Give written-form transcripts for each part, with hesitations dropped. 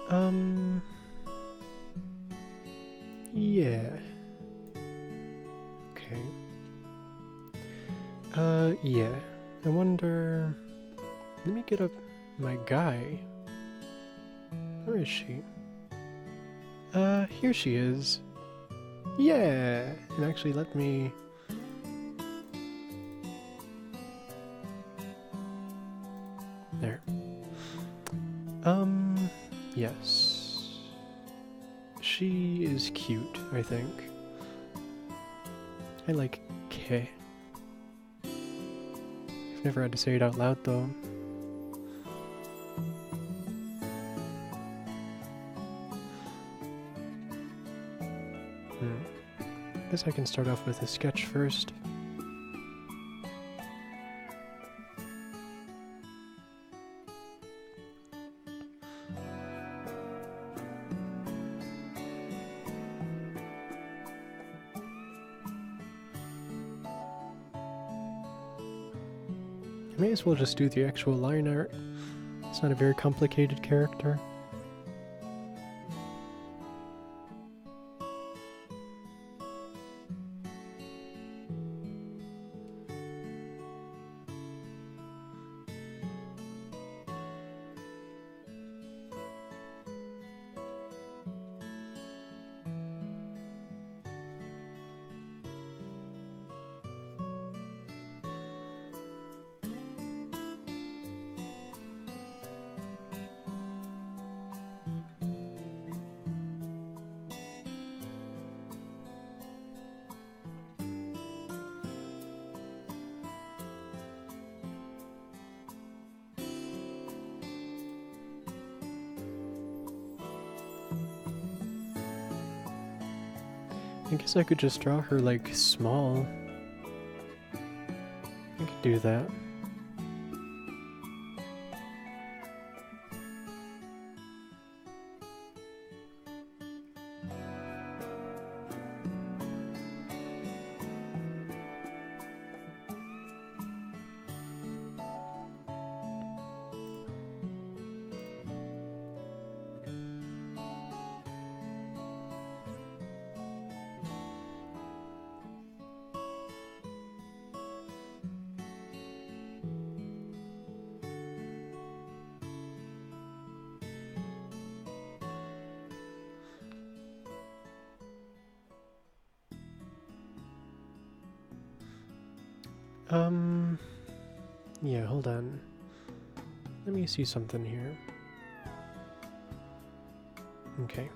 Um, yeah. Okay. Yeah. I wonder... Let me get up my guy. Where is she? Here she is. Yeah! And actually let me... There. Yes. She is cute, I think. I like K. I've never had to say it out loud, though. Guess I can start off with a sketch first. I may as well just do the actual line art. It's not a very complicated character. I guess I could just draw her, like, small. I could do that. Yeah, hold on. Let me see something here. Okay.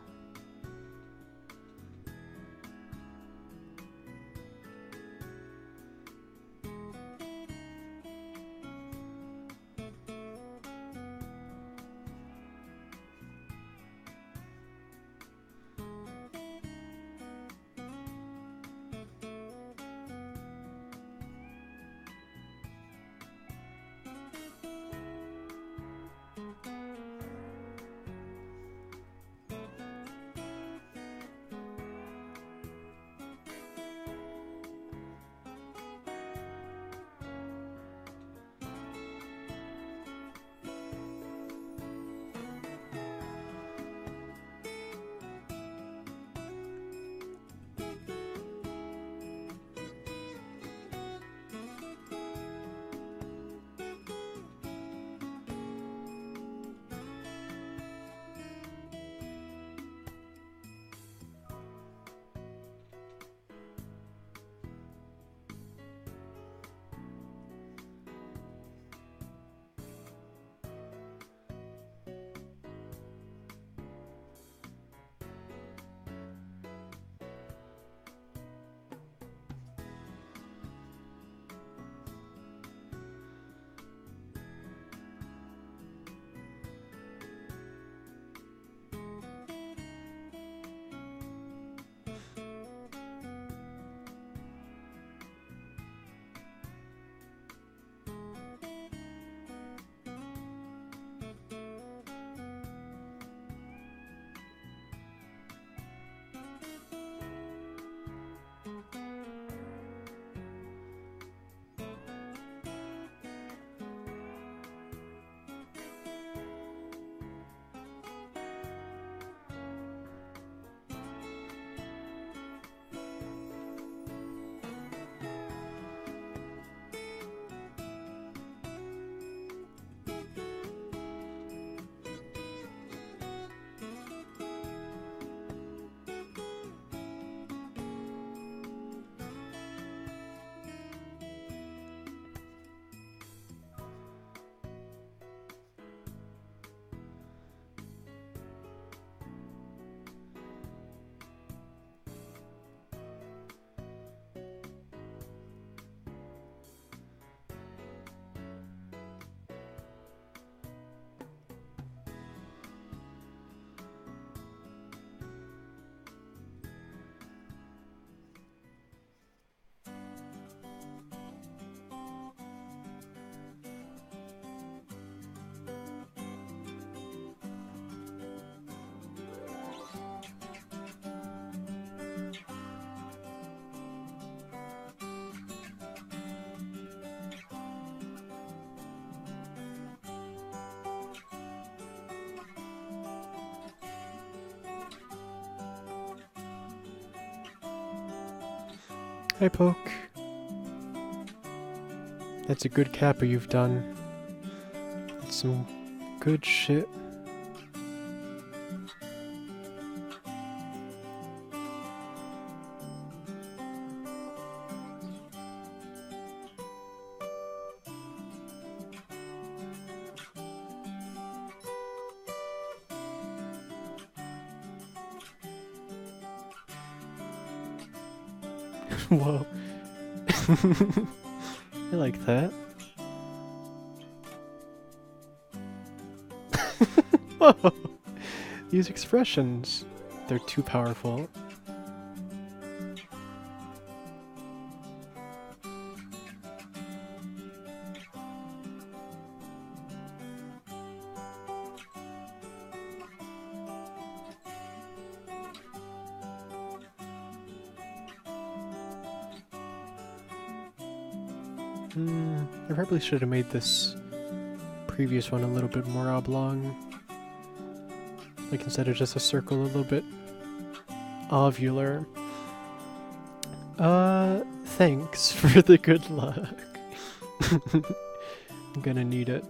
Hi, Poke. That's a good kappa you've done. That's some good shit. Whoa. I like that. Whoa! These expressions, they're too powerful. I probably should have made this previous one a little bit more oblong. Like instead of just a circle, a little bit ovular. Thanks for the good luck. I'm gonna need it.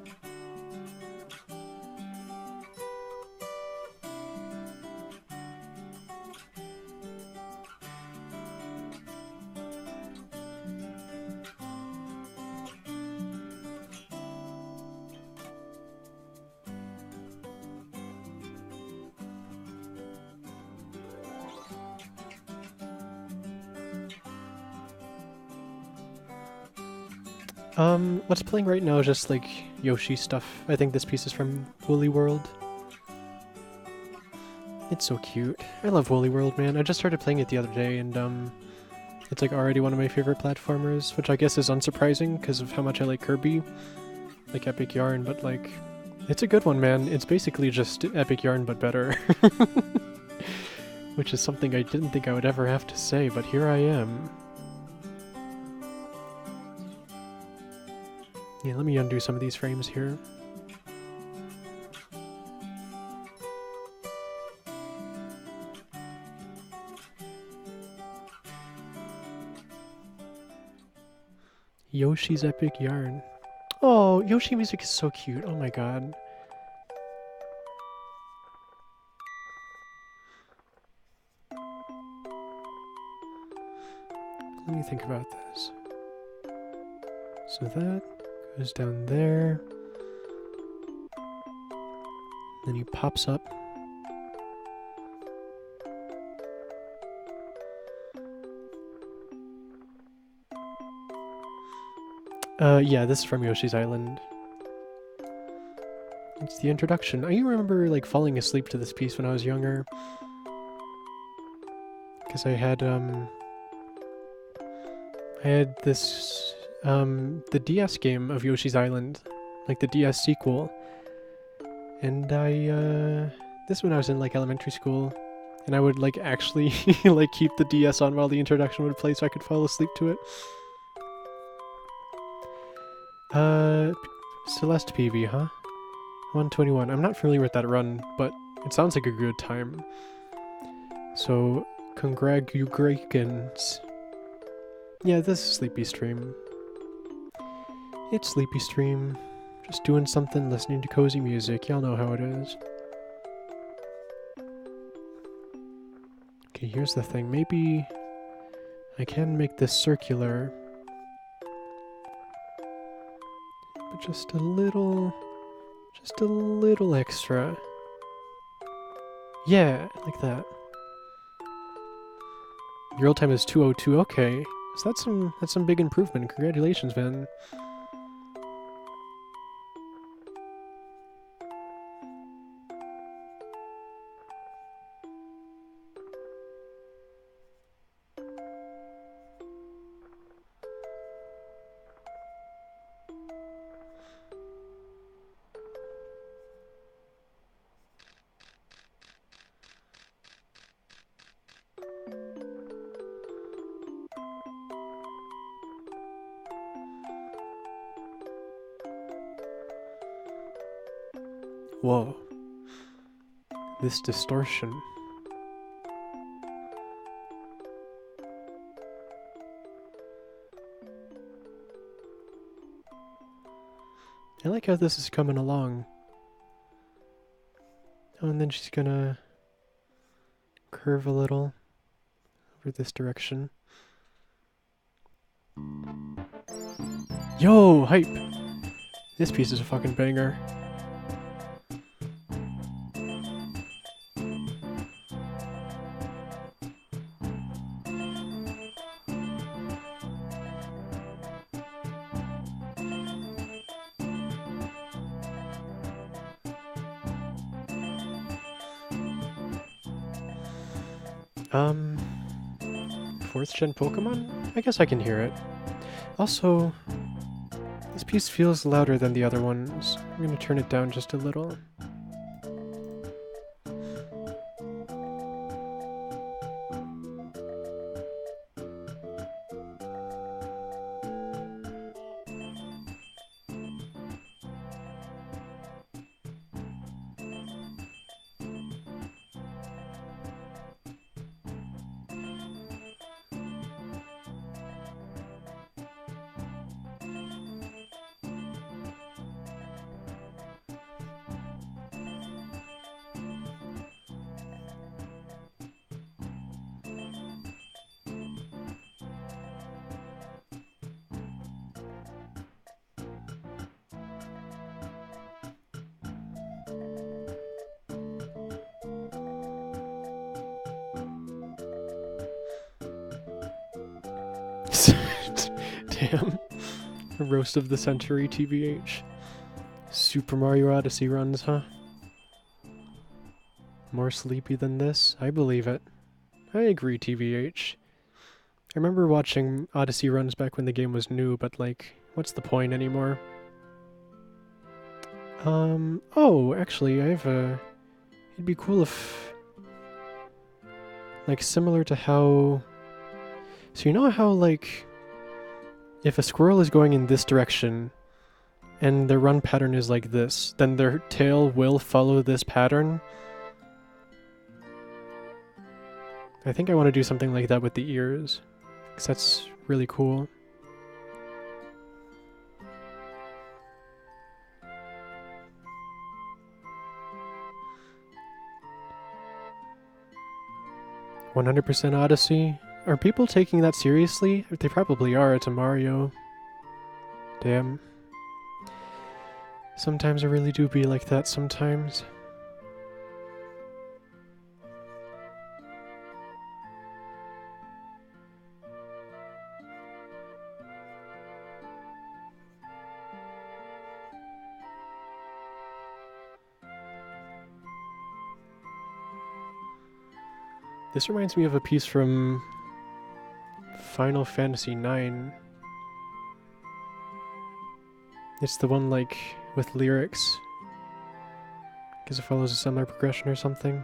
What's playing right now is just like Yoshi stuff. I think this piece is from Woolly World. It's so cute. I love Woolly World, man. I just started playing it the other day and it's like already one of my favorite platformers, which I guess is unsurprising because of how much I like Kirby. Like Epic Yarn, but like, it's a good one, man. It's basically just Epic Yarn, but better. Which is something I didn't think I would ever have to say, but here I am. Yeah, let me undo some of these frames here. Yoshi's Epic Yarn. Oh, Yoshi music is so cute. Oh my god. Let me think about this. So that goes down there. Then he pops up. Yeah, this is from Yoshi's Island. It's the introduction. I remember, like, falling asleep to this piece when I was younger. Because I had this, the DS game of Yoshi's Island. Like, the DS sequel. And this when I was in, like, elementary school. And I would, like, actually, like, keep the DS on while the introduction would play so I could fall asleep to it. Celeste PV, huh? 121. I'm not familiar with that run, but it sounds like a good time. So, congratulations. Yeah, this is Sleepy Stream. It's Sleepy Stream. Just doing something, listening to cozy music. Y'all know how it is. Okay, here's the thing. Maybe I can make this circular. But just a little extra. Yeah, like that. Your old time is 2:02. Okay, so that's some big improvement. Congratulations, man. Whoa. This distortion. I like how this is coming along. Oh, and then she's gonna curve a little over this direction. Yo, hype! This piece is a fucking banger. Um, 4th gen Pokemon? I guess I can hear it. Also, this piece feels louder than the other ones. I'm gonna turn it down just a little. Damn. Roast of the Century, TBH. Super Mario Odyssey runs, huh? More sleepy than this? I believe it. I agree, TBH. I remember watching Odyssey runs back when the game was new, but like, what's the point anymore? Oh, actually, I have a... It'd be cool if... Like, similar to how... So you know how, like... If a squirrel is going in this direction, and their run pattern is like this, then their tail will follow this pattern? I think I want to do something like that with the ears, because that's really cool. "100% Odyssey? Are people taking that seriously? They probably are, it's a Mario. Damn. Sometimes I really do be like that sometimes. This reminds me of a piece from Final Fantasy IX. It's the one, like, with lyrics. Because it follows a similar progression or something.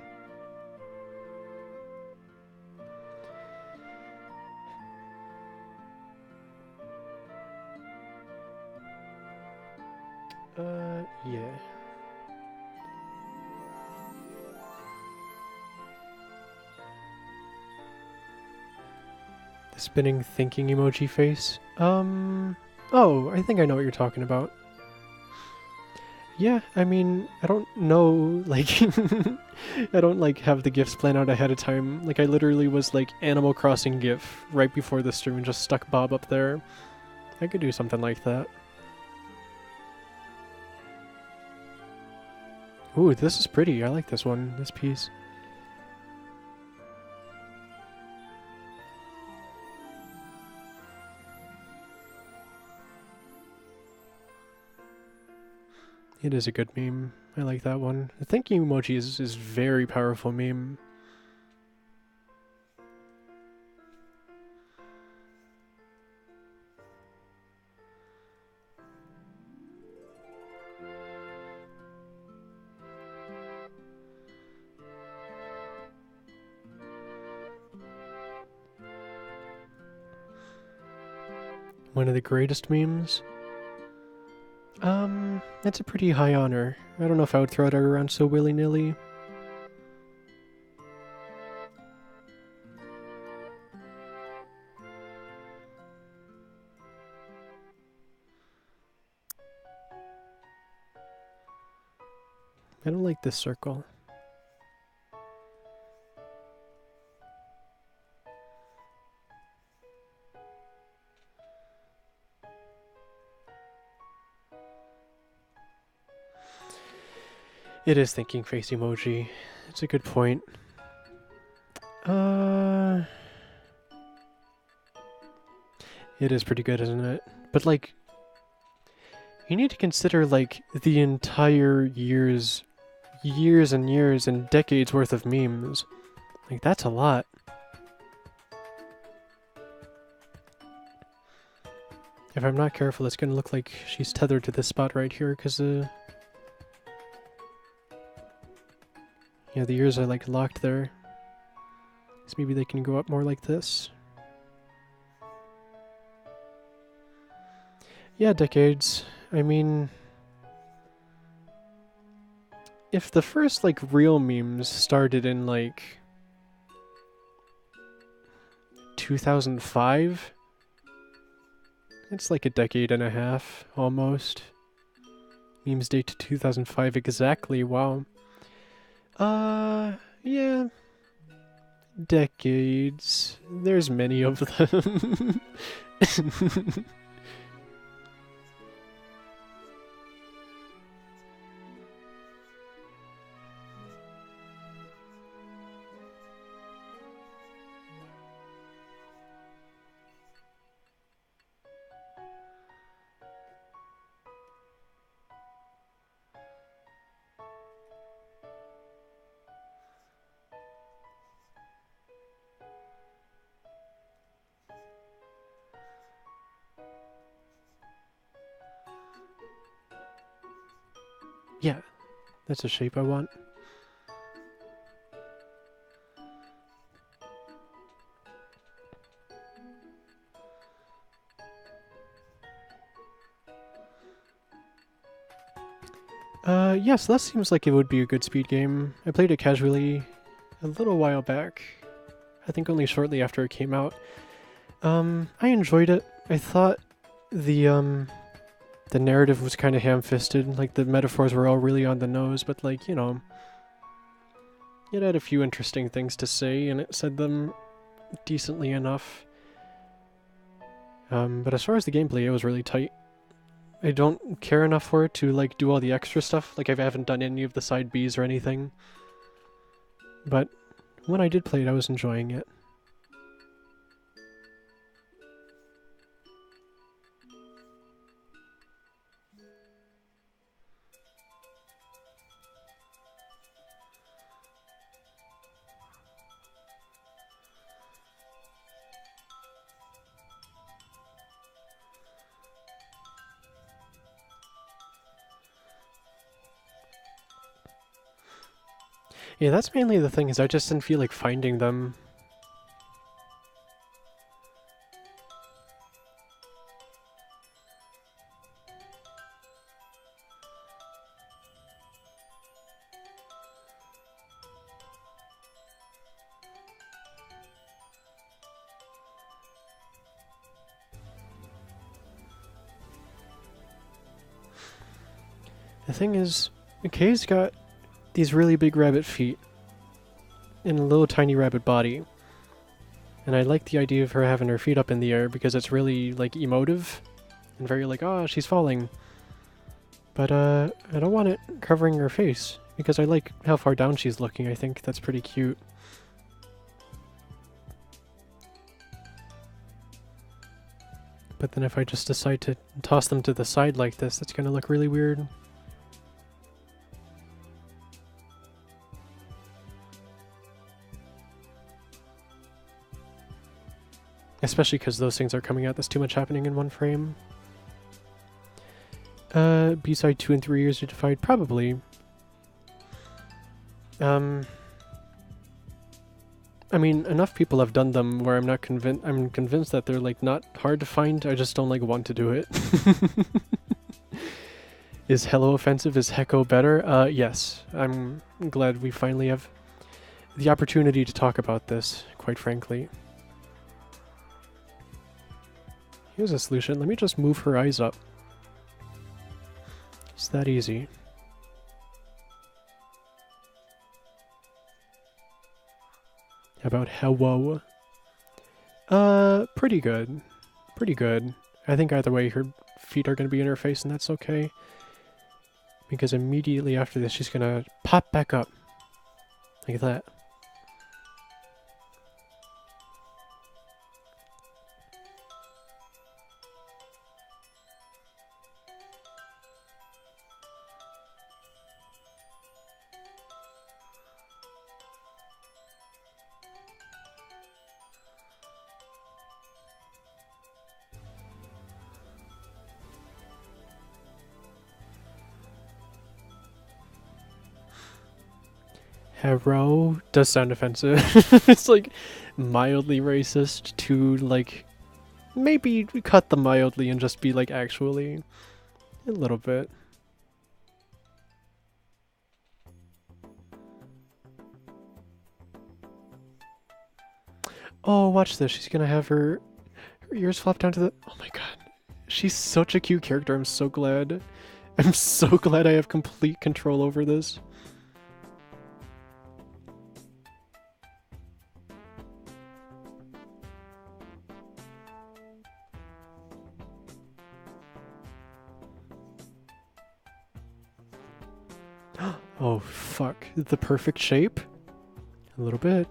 Yeah. The spinning thinking emoji face. Oh, I think I know what you're talking about. Yeah, I mean, I don't know, like, I don't, like, have the GIFs planned out ahead of time. Like, I literally was, like, Animal Crossing GIF right before the stream and just stuck Bob up there. I could do something like that. Ooh, this is pretty. I like this one, this piece. It is a good meme. I like that one. The thank you emoji is very powerful meme. One of the greatest memes? That's a pretty high honor. I don't know if I would throw it around so willy-nilly. I don't like this circle. It is thinking face emoji. It's a good point. It is pretty good, isn't it? But like, you need to consider like the entire years and years and decades worth of memes. Like, that's a lot. If I'm not careful, it's gonna look like she's tethered to this spot right here, because yeah, the ears are like locked there. So maybe they can go up more like this. Yeah, decades. I mean, if the first like real memes started in like 2005, it's like a decade and a half almost. Memes date to 2005 exactly. Wow. Yeah. Decades. There's many of them. Yeah, that's a shape I want. Yes, that seems like it would be a good speed game. I played it casually a little while back. I think only shortly after it came out. I enjoyed it. I thought the narrative was kind of ham-fisted. Like, the metaphors were all really on the nose, but like, you know, it had a few interesting things to say, and it said them decently enough. But as far as the gameplay, it was really tight. I don't care enough for it to like do all the extra stuff. Like, I haven't done any of the side Bs or anything. But when I did play it, I was enjoying it. Yeah, that's mainly the thing, is I just didn't feel like finding them. The thing is, Kay's got these really big rabbit feet and a little tiny rabbit body. And I like the idea of her having her feet up in the air because it's really, like, emotive and very like, oh, she's falling. But, I don't want it covering her face because I like how far down she's looking. I think that's pretty cute. But then if I just decide to toss them to the side like this, that's gonna look really weird. Especially because those things are coming out. There's too much happening in one frame. B-side 2 and 3 years to divide, probably. I mean, enough people have done them where I'm not convinced. I'm convinced that they're like not hard to find. I just don't like want to do it. Is Hello offensive? Is Hecko better? Yes. I'm glad we finally have the opportunity to talk about this, quite frankly. Here's a solution. Let me just move her eyes up. It's that easy. About hello. Pretty good. Pretty good. I think either way her feet are going to be in her face and that's okay. Because immediately after this she's going to pop back up. Like that. Hero does sound offensive. It's like mildly racist to like maybe cut the mildly and just be like actually a little bit. Oh, watch this. She's gonna have her ears flop down to the. Oh my god. She's such a cute character. I'm so glad. I'm so glad I have complete control over this. Oh, fuck. The perfect shape? A little bit.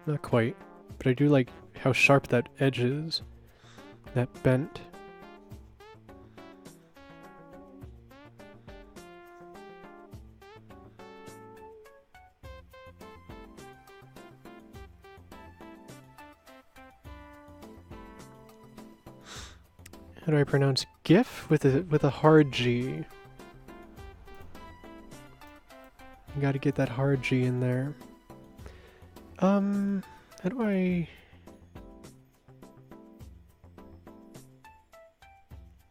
Not quite. But I do like how sharp that edge is. That bent. How do I pronounce GIF with a hard G? You gotta get that hard G in there. How do I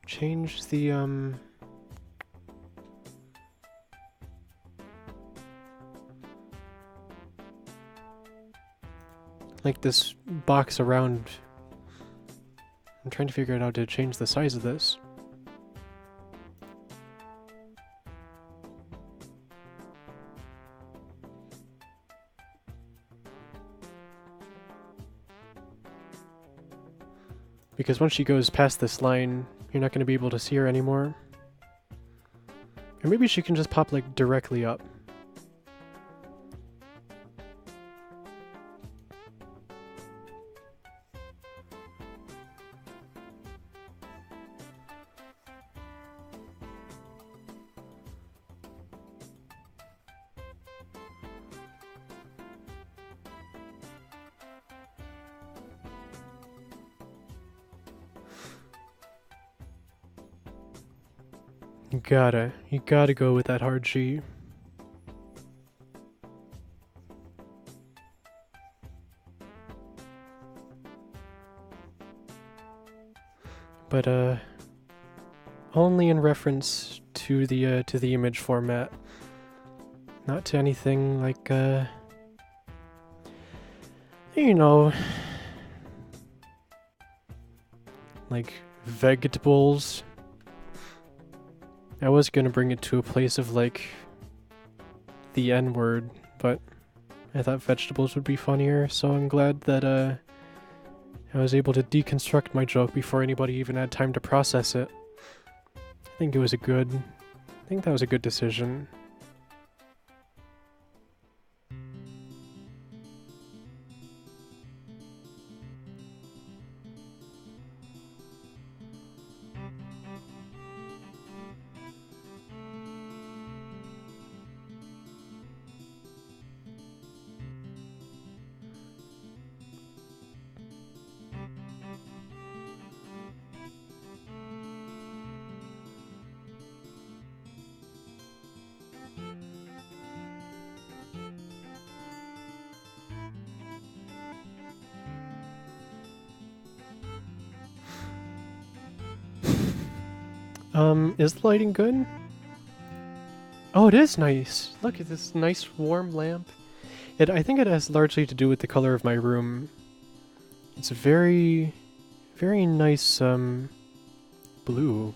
change the like this box around? I'm trying to figure out how to change the size of this. Because once she goes past this line, you're not going to be able to see her anymore. Or maybe she can just pop like directly up. You gotta go with that hard G. But only in reference to the image format, not to anything like you know, like vegetables. I was gonna bring it to a place of like the N-word, but I thought vegetables would be funnier, so I'm glad that I was able to deconstruct my joke before anybody even had time to process it. I think that was a good decision. Is the lighting good? Oh, it is nice. Look at this nice warm lamp. I think it has largely to do with the color of my room. It's a very, very nice, blue.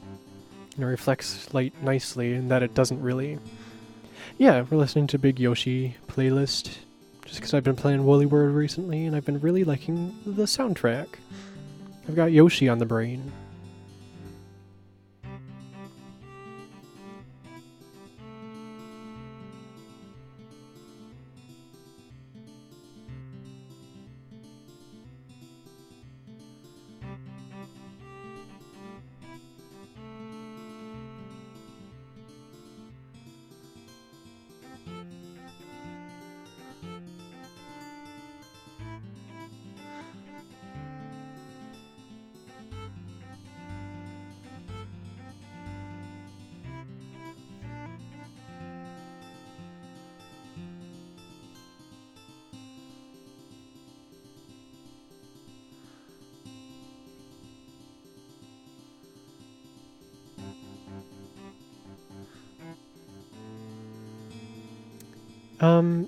It reflects light nicely in that it doesn't really... Yeah, we're listening to Big Yoshi playlist. just because I've been playing Woolly World recently and I've been really liking the soundtrack. I've got Yoshi on the brain.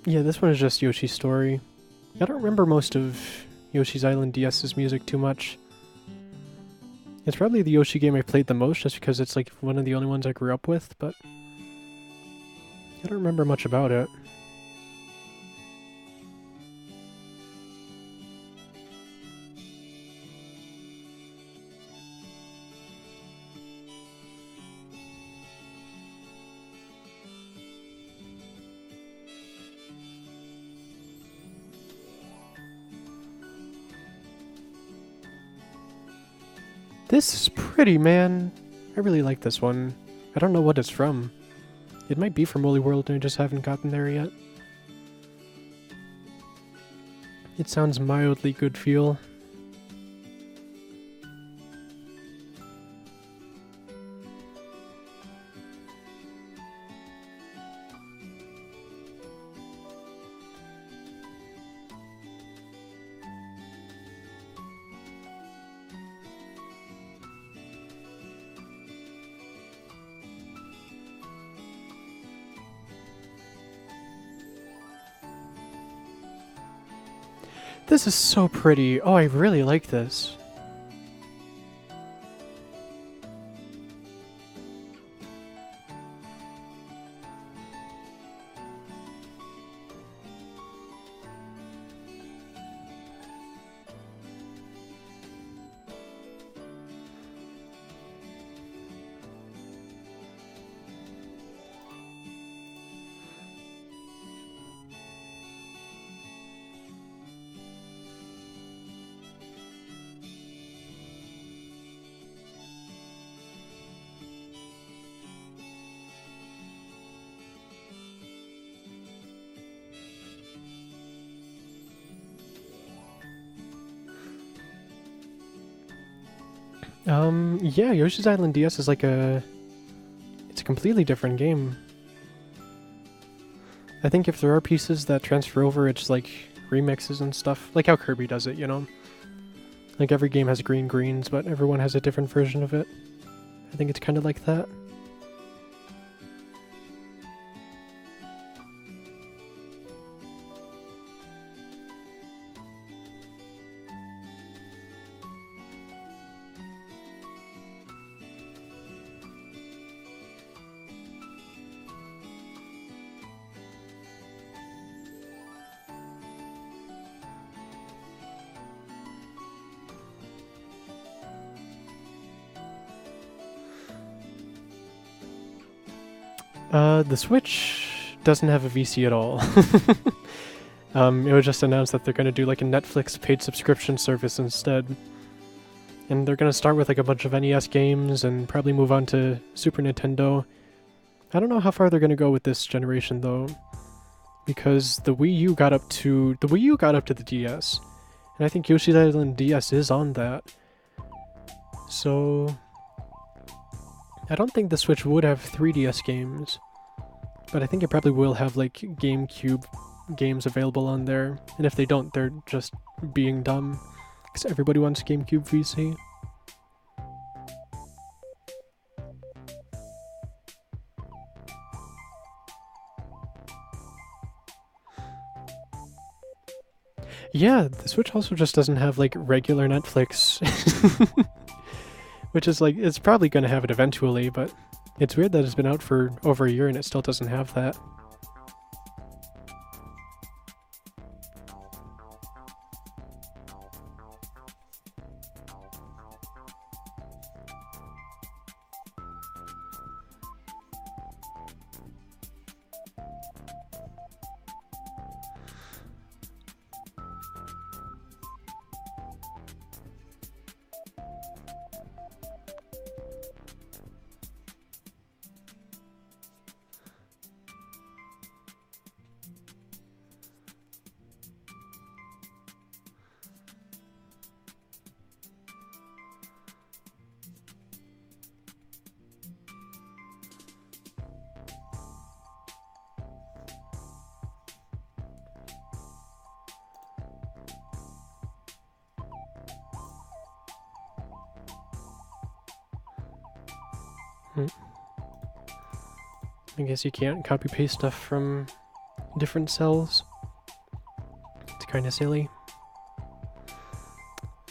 Yeah, this one is just Yoshi's Story. I don't remember most of Yoshi's Island DS's music too much. It's probably the Yoshi game I played the most just because it's like one of the only ones I grew up with, but I don't remember much about it. This is pretty, man. I really like this one. I don't know what it's from. It might be from Woolly World and I just haven't gotten there yet. It sounds mildly good feel. This is so pretty. Oh, I really like this. Yeah, Yoshi's Island DS is like it's a completely different game. I think if there are pieces that transfer over, it's like remixes and stuff, like how Kirby does it, you know? Like every game has green greens, but everyone has a different version of it. I think it's kind of like that. The Switch doesn't have a VC at all. It was just announced that they're going to do like a Netflix paid subscription service instead. And they're going to start with like a bunch of NES games and probably move on to Super Nintendo. I don't know how far they're going to go with this generation though, because the Wii U got up to the DS. And I think Yoshi's Island DS is on that. So I don't think the Switch would have 3DS games, but I think it probably will have like GameCube games available on there, and if they don't, they're just being dumb, because everybody wants GameCube VC. Yeah, the Switch also just doesn't have like regular Netflix. Which is like, it's probably going to have it eventually, but it's weird that it's been out for over a year and it still doesn't have that. I guess you can't copy-paste stuff from different cells. It's kind of silly.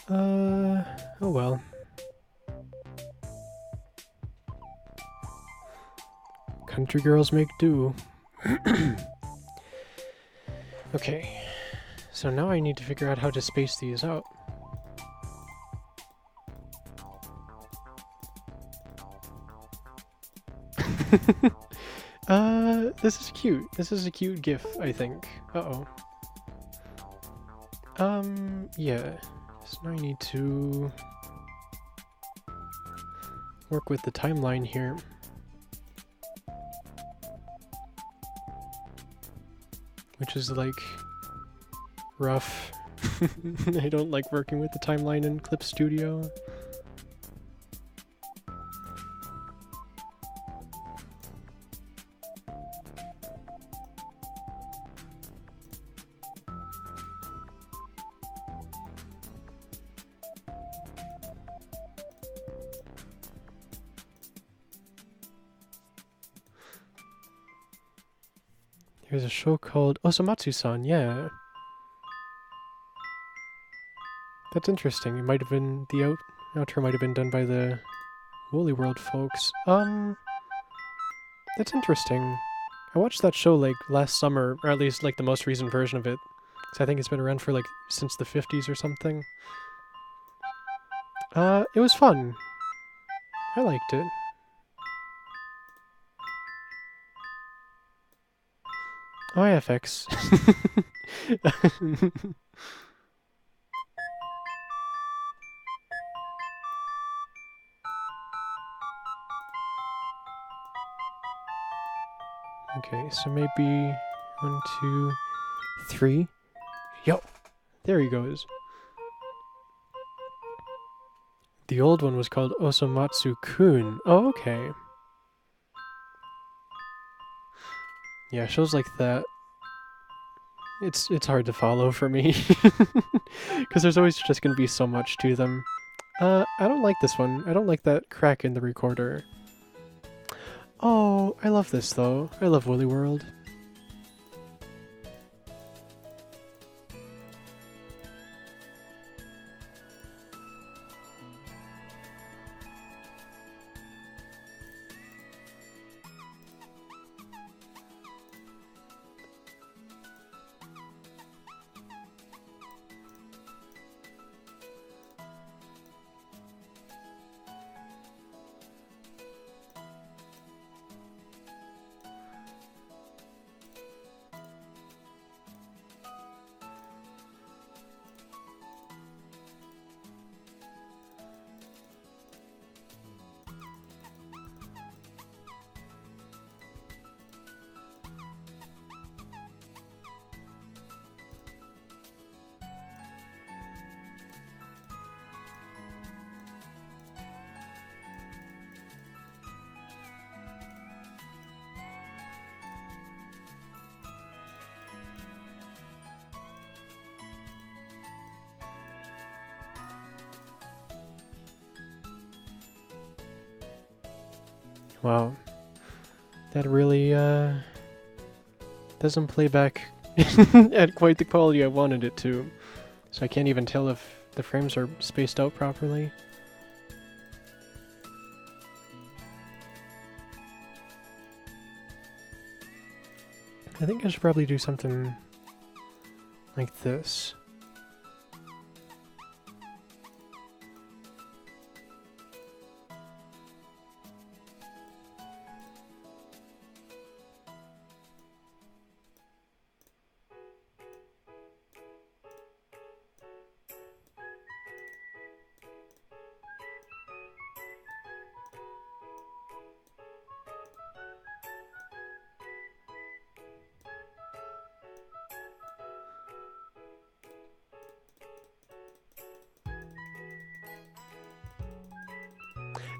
Oh well. Country girls make do. Okay, so now I need to figure out how to space these out. This is cute. This is a cute GIF, I think. Uh-oh. Yeah. So now I need to work with the timeline here. Which is, like, rough. I don't like working with the timeline in Clip Studio. There's a show called Osomatsu-san, yeah. That's interesting. It might have been, the outro might have been done by the Woolly World folks. That's interesting. I watched that show, like, last summer, or at least, like, the most recent version of it. So I think it's been around for, like, since the 50s or something. It was fun. I liked it. Oh, FX. Okay, so maybe 1, 2, 3. Yo! There he goes. The old one was called Osomatsu-kun. Oh, okay. Yeah, shows like that. It's hard to follow for me. Because there's always just going to be so much to them. I don't like this one. I don't like that crack in the recorder. Oh, I love this though. I love Woolly World. Wow. That really, doesn't play back at quite the quality I wanted it to. So I can't even tell if the frames are spaced out properly. I think I should probably do something like this.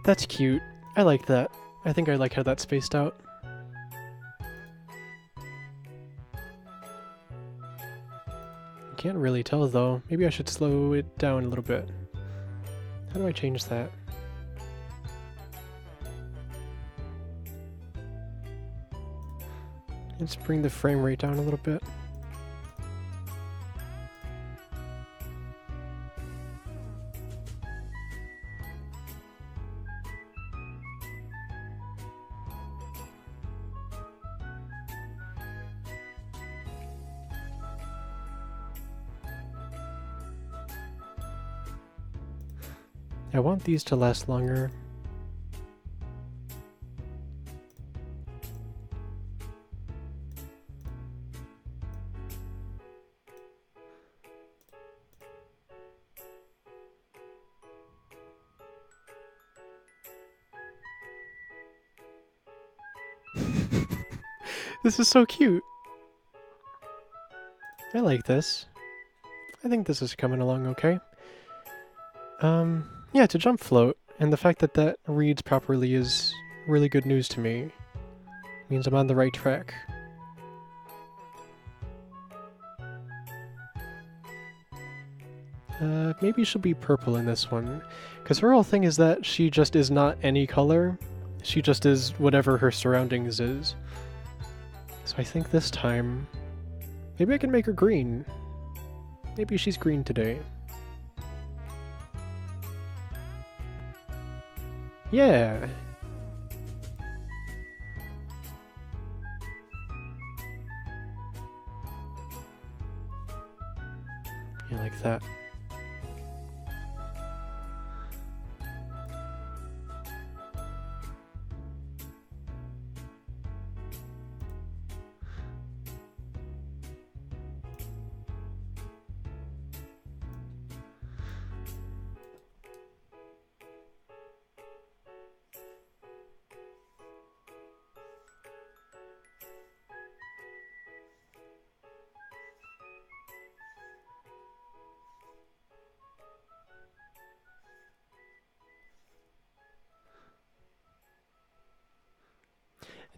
That's cute. I like that. I think I like how that's spaced out. Can't really tell though. Maybe I should slow it down a little bit. How do I change that? Let's bring the frame rate down a little bit. I want these to last longer. This is so cute. I like this. I think this is coming along okay. Yeah, it's a jump float, and the fact that that reads properly is really good news to me. Means I'm on the right track. Maybe she'll be purple in this one, because her whole thing is that she just is not any color. She just is whatever her surroundings is. So I think this time, maybe I can make her green. Maybe she's green today. Yeah! Yeah, like that.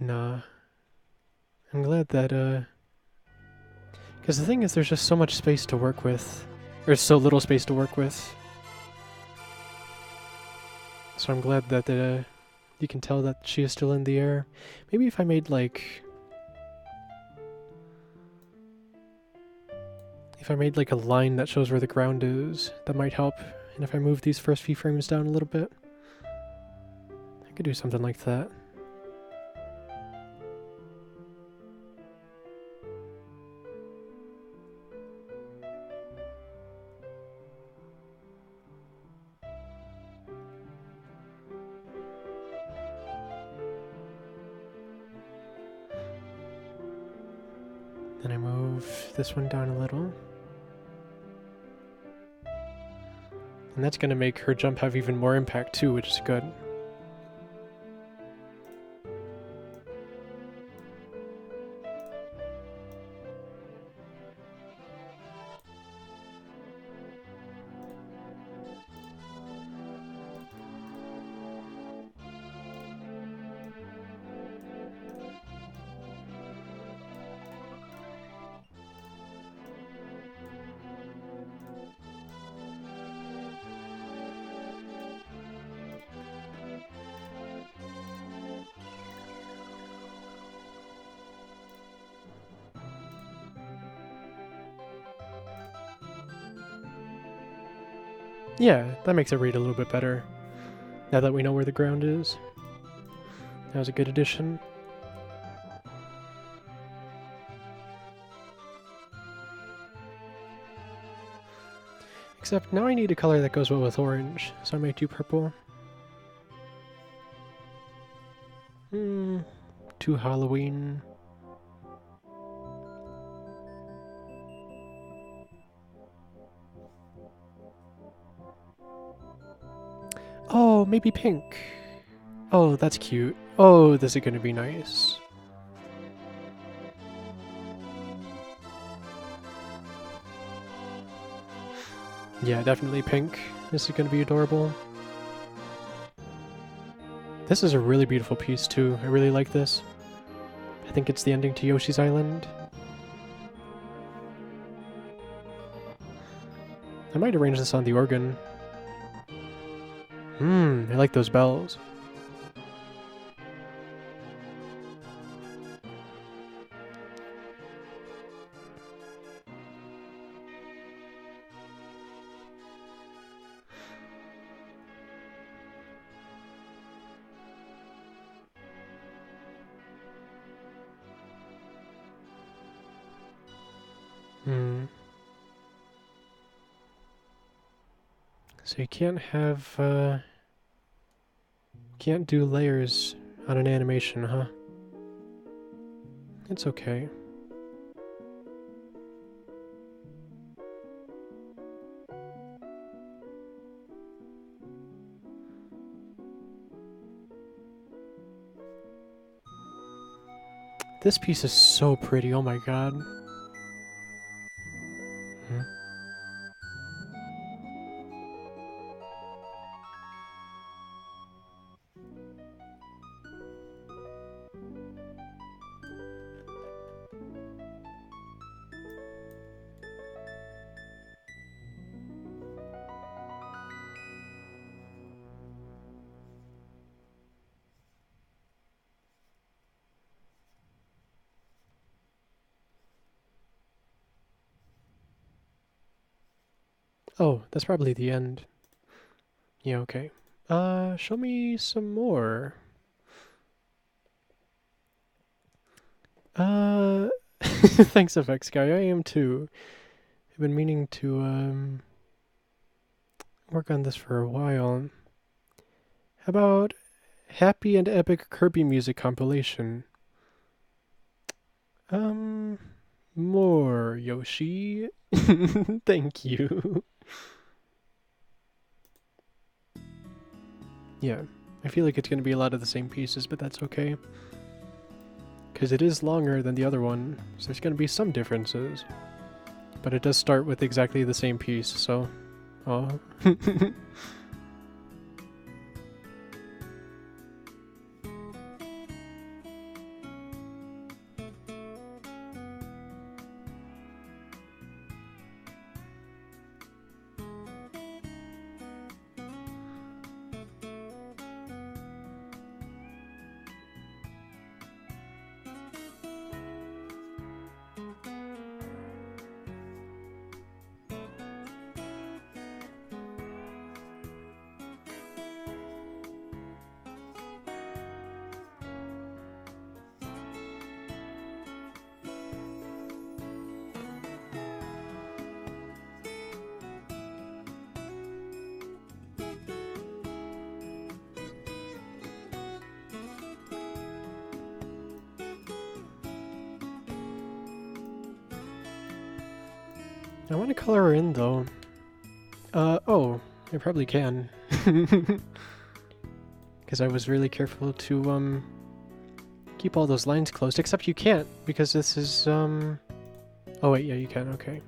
Nah. I'm glad that, because the thing is, there's just so much space to work with. There's so little space to work with. So I'm glad that, you can tell that she is still in the air. Maybe if I made, like... If I made, like, a line that shows where the ground is, that might help. And if I move these first few frames down a little bit, I could do something like that. Then I move this one down a little. And that's going to make her jump have even more impact too, which is good. Yeah, that makes it read a little bit better, now that we know where the ground is. That was a good addition. Except now I need a color that goes well with orange, so I might do purple. Too Halloween. Oh, maybe pink. Oh, that's cute. Oh, this is gonna be nice. Yeah, definitely pink. This is gonna be adorable. This is a really beautiful piece too. I really like this. I think it's the ending to Yoshi's Island. I might arrange this on the organ. I like those bells. Hmm. So you can't have, can't do layers on an animation, huh? It's okay. This piece is so pretty, oh my god. Hmm. Oh, that's probably the end. Yeah, okay. Show me some more. Thanks, FX guy. I am too. I've been meaning to, work on this for a while. How about Happy and Epic Kirby Music Compilation? More, Yoshi. Thank you. Yeah, I feel like it's gonna be a lot of the same pieces, but that's okay. Because it is longer than the other one, so there's gonna be some differences. But it does start with exactly the same piece, so... Oh. I want to color her in, though. Oh, I probably can. Because I was really careful to, keep all those lines closed, except you can't, because this is, Oh wait, yeah, you can, okay.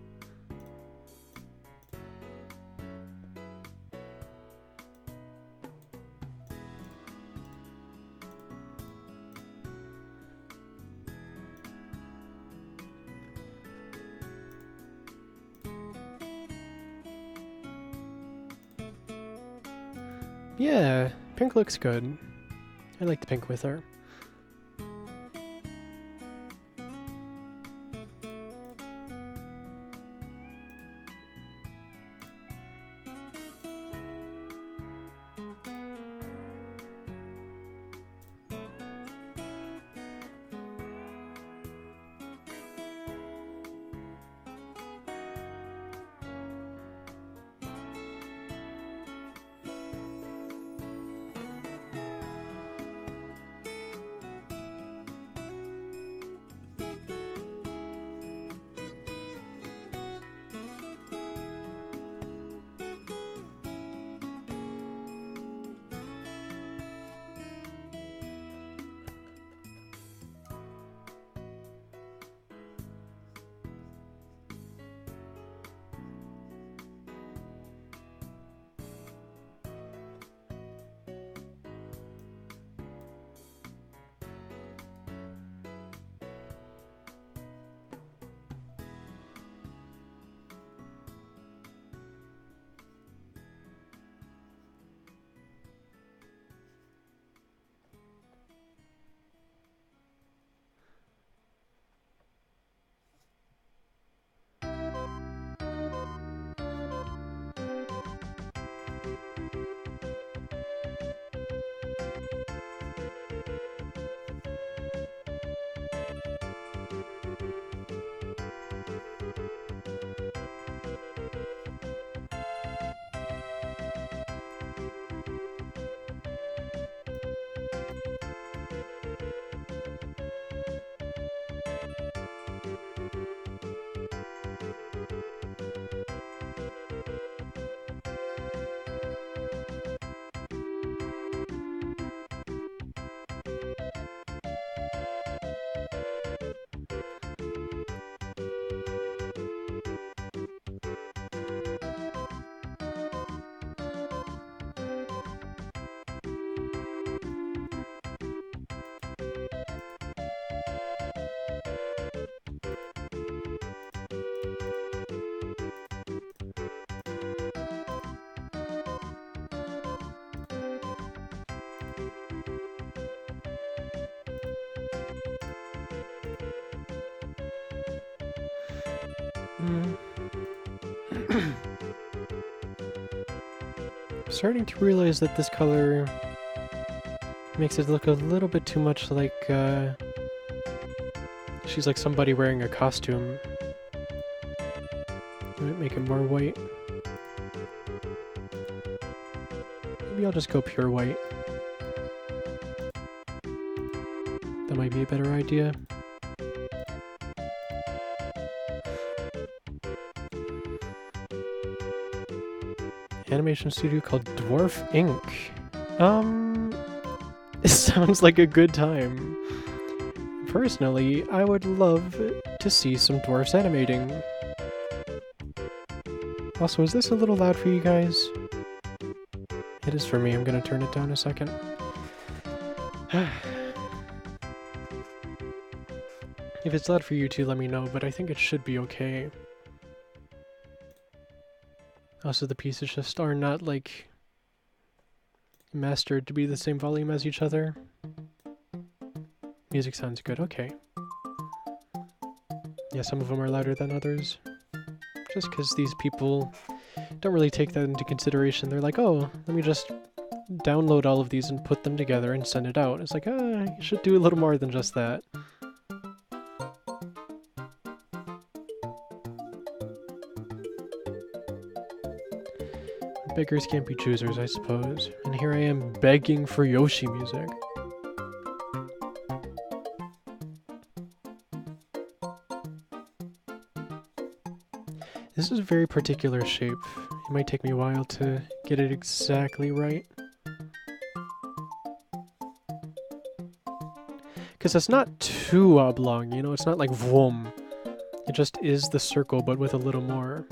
Yeah, pink looks good. I like the pink with her. Mm. Starting to realize that this color makes it look a little bit too much like she's like somebody wearing a costume. Might make it more white. Maybe I'll just go pure white. That might be a better idea. Animation studio called Dwarf Inc. It sounds like a good time. Personally, I would love to see some dwarfs animating. Also, is this a little loud for you guys? It is for me. I'm gonna turn it down a second. If it's loud for you too, let me know, but I think it should be okay. Also, the pieces just are not, like, mastered to be the same volume as each other. Music sounds good, okay. Yeah, some of them are louder than others. Just because these people don't really take that into consideration. They're like, oh, let me just download all of these and put them together and send it out. It's like, you should do a little more than just that. Beggars can't be choosers, I suppose. And here I am begging for Yoshi music. This is a very particular shape. It might take me a while to get it exactly right. Because it's not too oblong, you know? It's not like vroom. It just is the circle, but with a little more.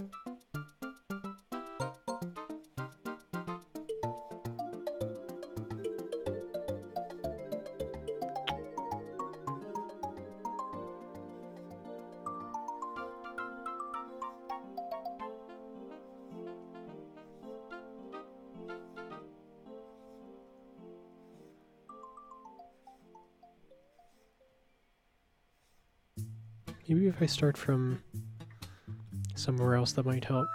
Maybe if I start from somewhere else that might help.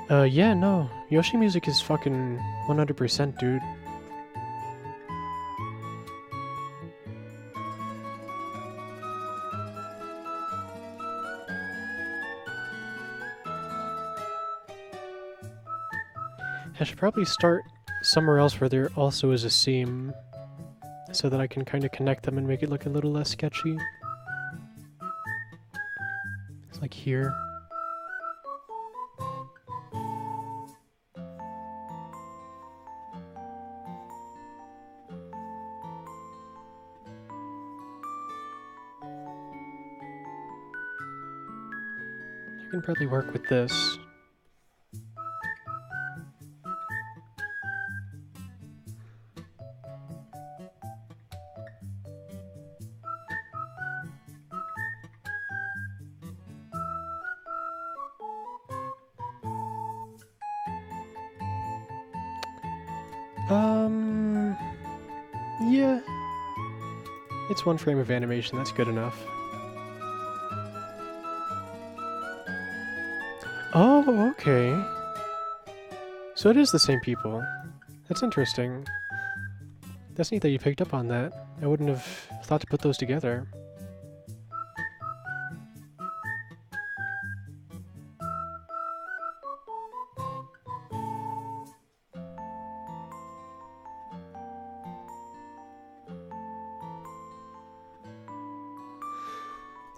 Yeah, no. Yoshi music is fucking 100%, dude. I should probably start somewhere else where there also is a seam, so that I can kind of connect them and make it look a little less sketchy. It's like here. I can probably work with this. Yeah. It's one frame of animation, that's good enough. Oh, okay. So it is the same people. That's interesting. That's neat that you picked up on that. I wouldn't have thought to put those together.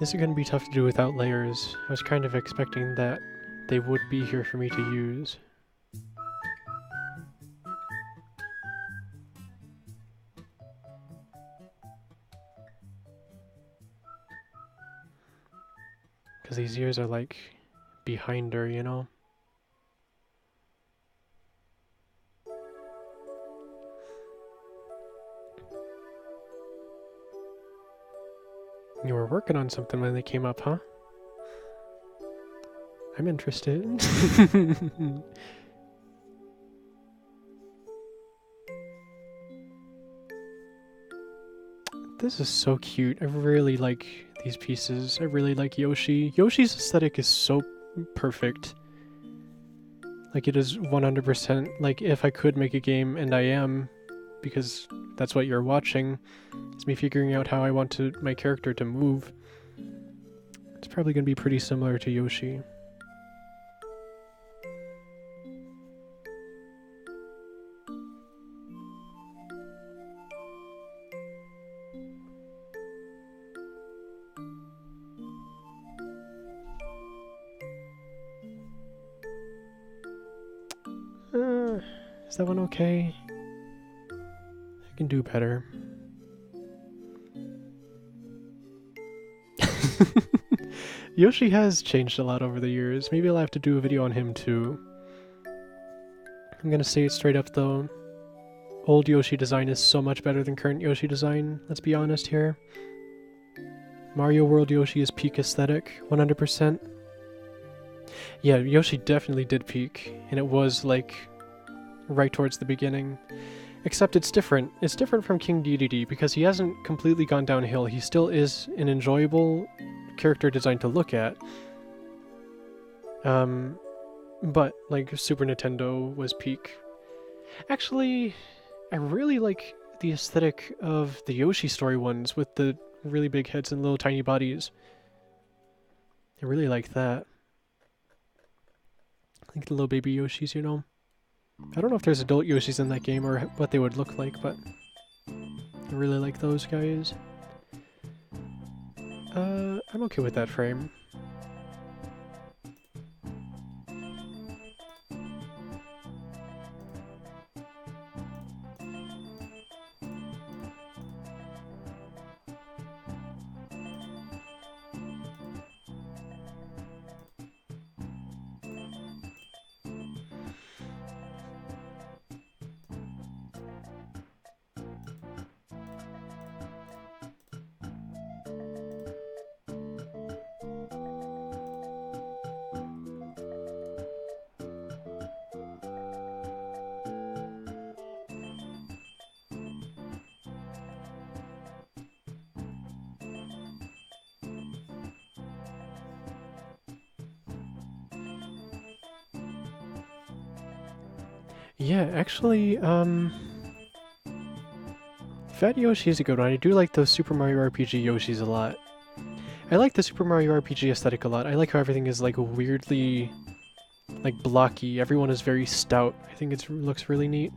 This is going to be tough to do without layers. I was kind of expecting that they would be here for me to use. Because these ears are like behind her, you know? You were working on something when they came up, huh? I'm interested. This is so cute. I really like these pieces. I really like Yoshi. Yoshi's aesthetic is so perfect. Like, it is 100%, like, if I could make a game, and I am, because that's what you're watching, it's me figuring out how I want my character to move. It's probably going to be pretty similar to Yoshi. Is that one okay? I can do better. Yoshi has changed a lot over the years. Maybe I'll have to do a video on him too. I'm gonna say it straight up though. Old Yoshi design is so much better than current Yoshi design. Let's be honest here. Mario World Yoshi is peak aesthetic, 100%. Yeah, Yoshi definitely did peak, and it was like right towards the beginning. Except it's different. It's different from King Dedede because he hasn't completely gone downhill. He still is an enjoyable character design to look at. But like Super Nintendo was peak. Actually, I really like the aesthetic of the Yoshi story ones with the really big heads and little tiny bodies. I really like that. Like the little baby Yoshis, you know? I don't know if there's adult Yoshis in that game or what they would look like, but I really like those guys. I'm okay with that frame. Yeah, actually, Fat Yoshi is a good one. I do like those Super Mario RPG Yoshis a lot. I like the Super Mario RPG aesthetic a lot. I like how everything is like weirdly, like blocky. Everyone is very stout. I think it looks really neat.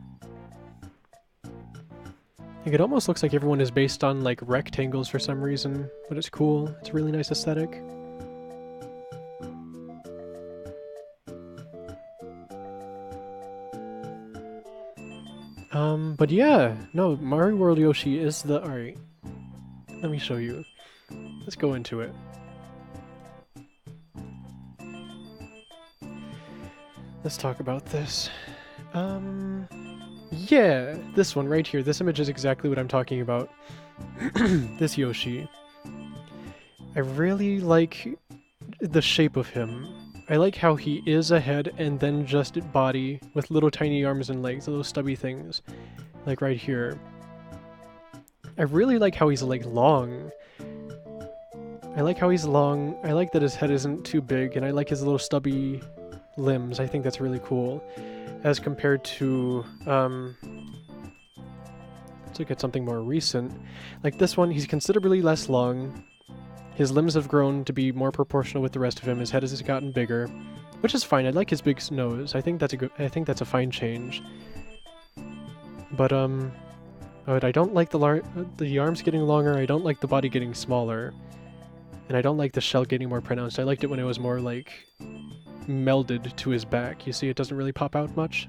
Like it almost looks like everyone is based on like rectangles for some reason, but it's cool. It's a really nice aesthetic. But yeah, no, Mario World Yoshi is the... Alright, let me show you. Let's go into it. Let's talk about this. Yeah, this one right here. This image is exactly what I'm talking about. This Yoshi. I really like the shape of him. I like how he is a head and then just body with little tiny arms and legs, little stubby things. Like right here. I really like how he's like long. I like how he's long. I like that his head isn't too big, and I like his little stubby limbs. I think that's really cool. As compared to, let's look at something more recent. Like this one, he's considerably less long. His limbs have grown to be more proportional with the rest of him. His head has gotten bigger, which is fine. I like his big nose. I think that's a fine change. But I don't like the arms getting longer. I don't like the body getting smaller, and I don't like the shell getting more pronounced. I liked it when it was more like melded to his back. You see, it doesn't really pop out much.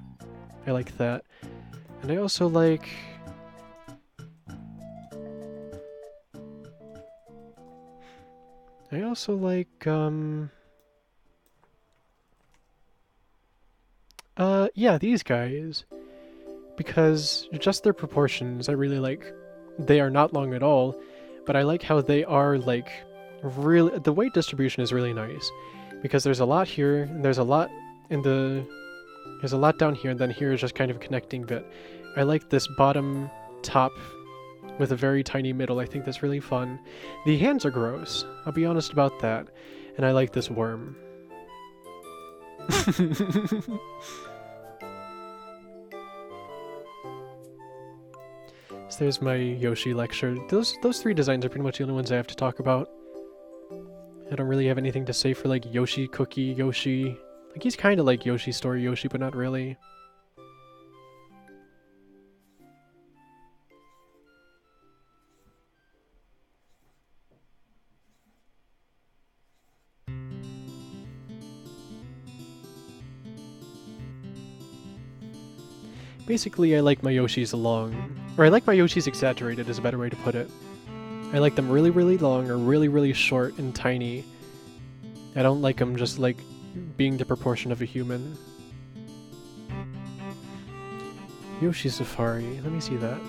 I like that, and I also like. Yeah, these guys. Because just their proportions, I really like. They are not long at all, but I like how they are, like, really... The weight distribution is really nice. because there's a lot here, and there's a lot in the... There's a lot down here, and then here is just kind of a connecting bit. I like this bottom top with a very tiny middle. I think that's really fun. The hands are gross. I'll be honest about that. And I like this worm. So there's my Yoshi lecture. Those three designs are pretty much the only ones I have to talk about. I don't really have anything to say for like Yoshi Cookie, Yoshi... Like he's kind of like Yoshi Story Yoshi, but not really. Basically, I like my Yoshis long. Or I like my Yoshis exaggerated is a better way to put it. I like them really, really long or really, really short and tiny. I don't like them just like being the proportion of a human. Yoshi Safari. Let me see that.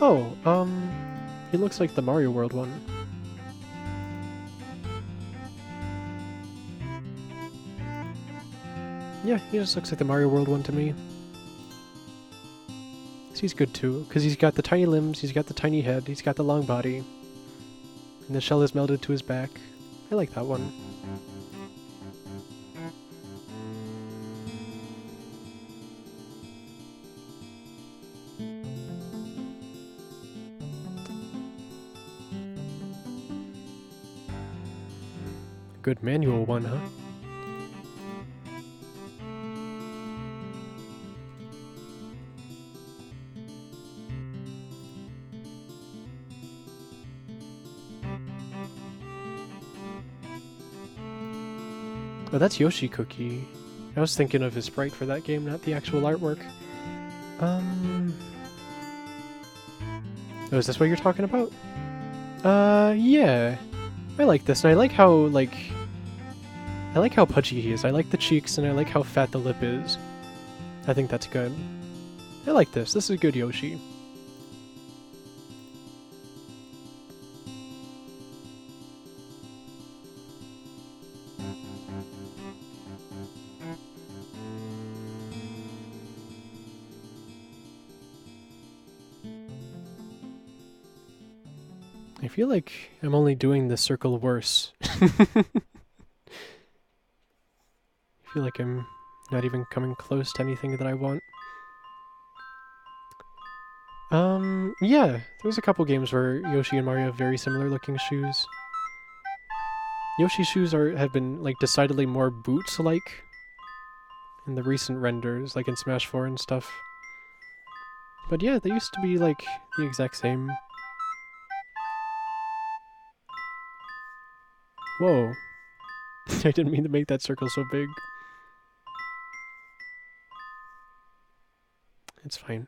Oh, he looks like the Mario World one. Yeah, he just looks like the Mario World one to me. So he's good too, because he's got the tiny limbs, he's got the tiny head, he's got the long body. And the shell is melded to his back. I like that one. Good manual one, huh? Oh, that's Yoshi Cookie. I was thinking of his sprite for that game, not the actual artwork. Oh, is this what you're talking about? Yeah. I like this, and I like how, I like how pudgy he is. I like the cheeks, and I like how fat the lip is. I think that's good. I like this. This is a good Yoshi. I feel like I'm only doing the circle worse. I feel like I'm not even coming close to anything that I want. Yeah, there's a couple games where Yoshi and Mario have very similar looking shoes. Yoshi's shoes have been, like, decidedly more boots-like in the recent renders, like in Smash 4 and stuff. But yeah, they used to be, like, the exact same. Whoa. I didn't mean to make that circle so big. It's fine.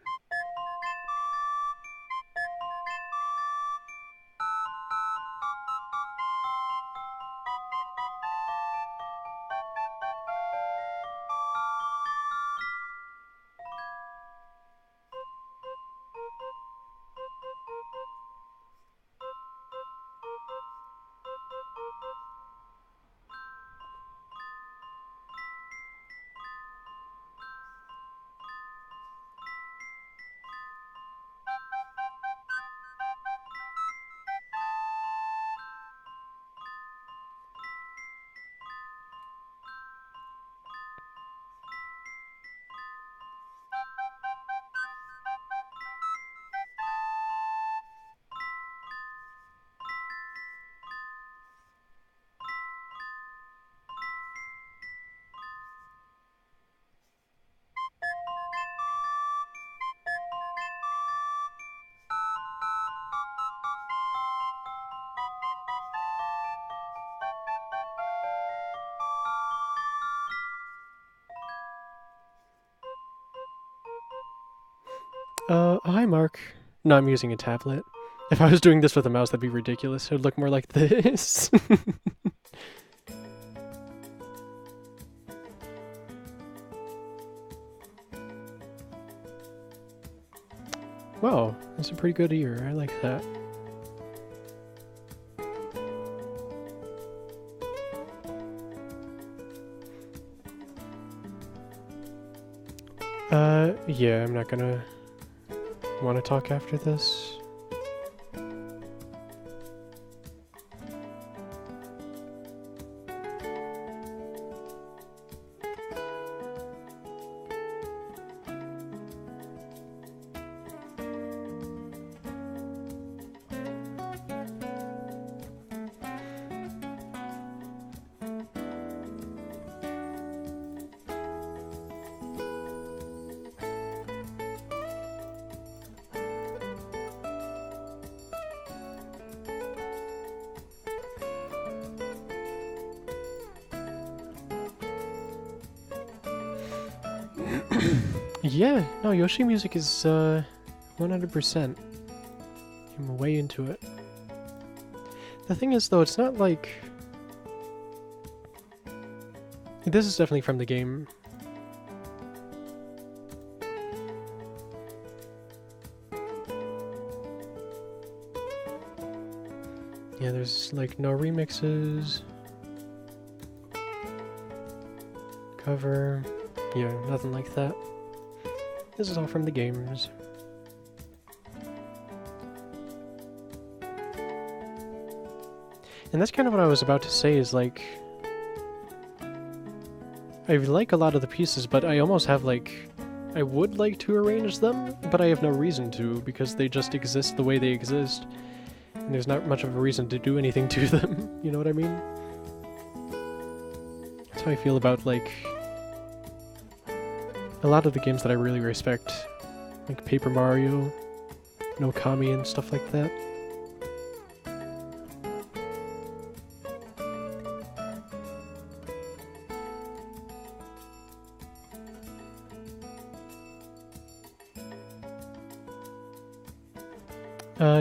Hi Mark. No, I'm using a tablet. If I was doing this with a mouse, that'd be ridiculous. It would look more like this. Wow, that's a pretty good ear. I like that. Yeah, I'm not gonna want to talk after this. Yeah, no, Yoshi music is 100%. I'm way into it. The thing is, though, it's not like... This is definitely from the game. Yeah, there's like no remixes. Cover. Yeah, nothing like that. This is all from the games. And that's kind of what I was about to say, is like... I like a lot of the pieces, but I almost have like... I would like to arrange them, but I have no reason to, because they just exist the way they exist. And there's not much of a reason to do anything to them, you know what I mean? That's how I feel about, like... a lot of the games that I really respect. Like Paper Mario, No Kami, and stuff like that.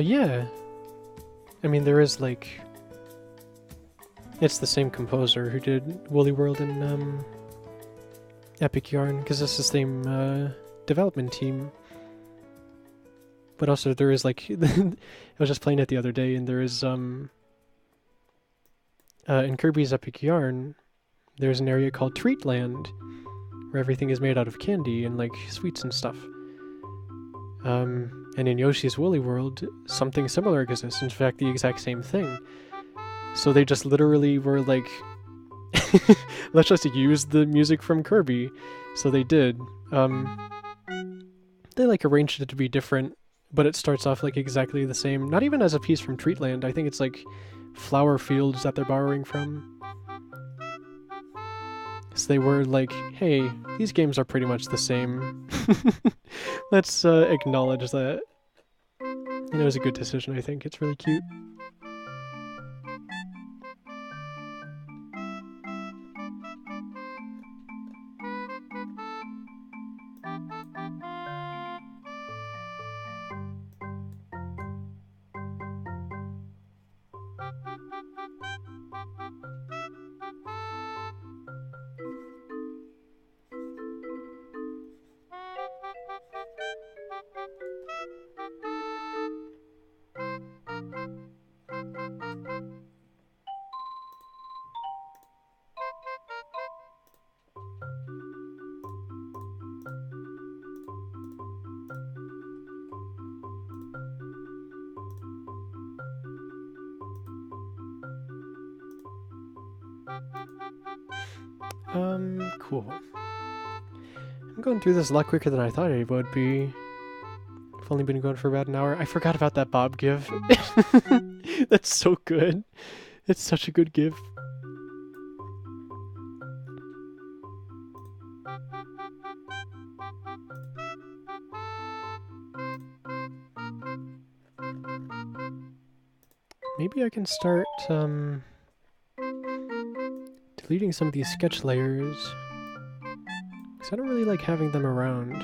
Yeah. I mean, there is, like... It's the same composer who did Woolly World and, Epic Yarn, because it's the same, development team. But also there is, like... I was just playing it the other day, and there is, in Kirby's Epic Yarn, there's an area called Treatland, where everything is made out of candy and, like, sweets and stuff. And in Yoshi's Woolly World, something similar exists, in fact, the exact same thing. So they just literally were like, let's just use the music from Kirby. So they did. They, like, arranged it to be different, but it starts off, like, exactly the same. Not even as a piece from Treatland, I think it's, like, flower fields that they're borrowing from. So they were like, hey, these games are pretty much the same. Let's acknowledge that. And it was a good decision, I think. It's really cute. Cool. I'm going through this a lot quicker than I thought it would be. I've only been going for about an hour. I forgot about that Bob GIF. That's so good. It's such a good GIF. Maybe I can start, deleting some of these sketch layers. Because I don't really like having them around.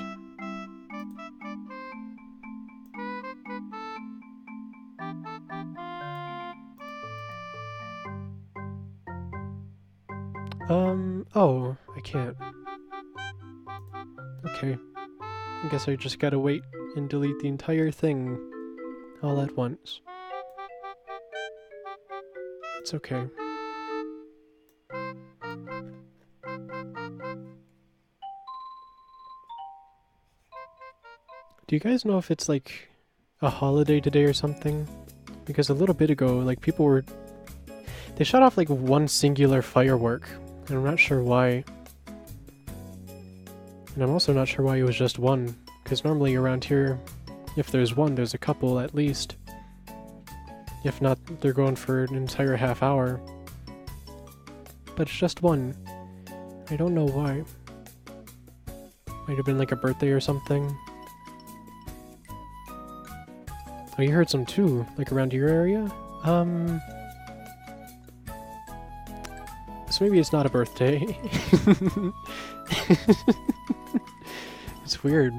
Oh, I can't. Okay. I guess I just gotta wait and delete the entire thing all at once. It's okay. Do you guys know if it's like a holiday today or something? Because a little bit ago, like people were... They shot off like one singular firework, and I'm not sure why. And I'm also not sure why it was just one, because normally around here, if there's one, there's a couple at least. If not, they're going for an entire half hour. But it's just one. I don't know why. Might have been like a birthday or something. Oh, you heard some too, like around your area? So maybe it's not a birthday. It's weird.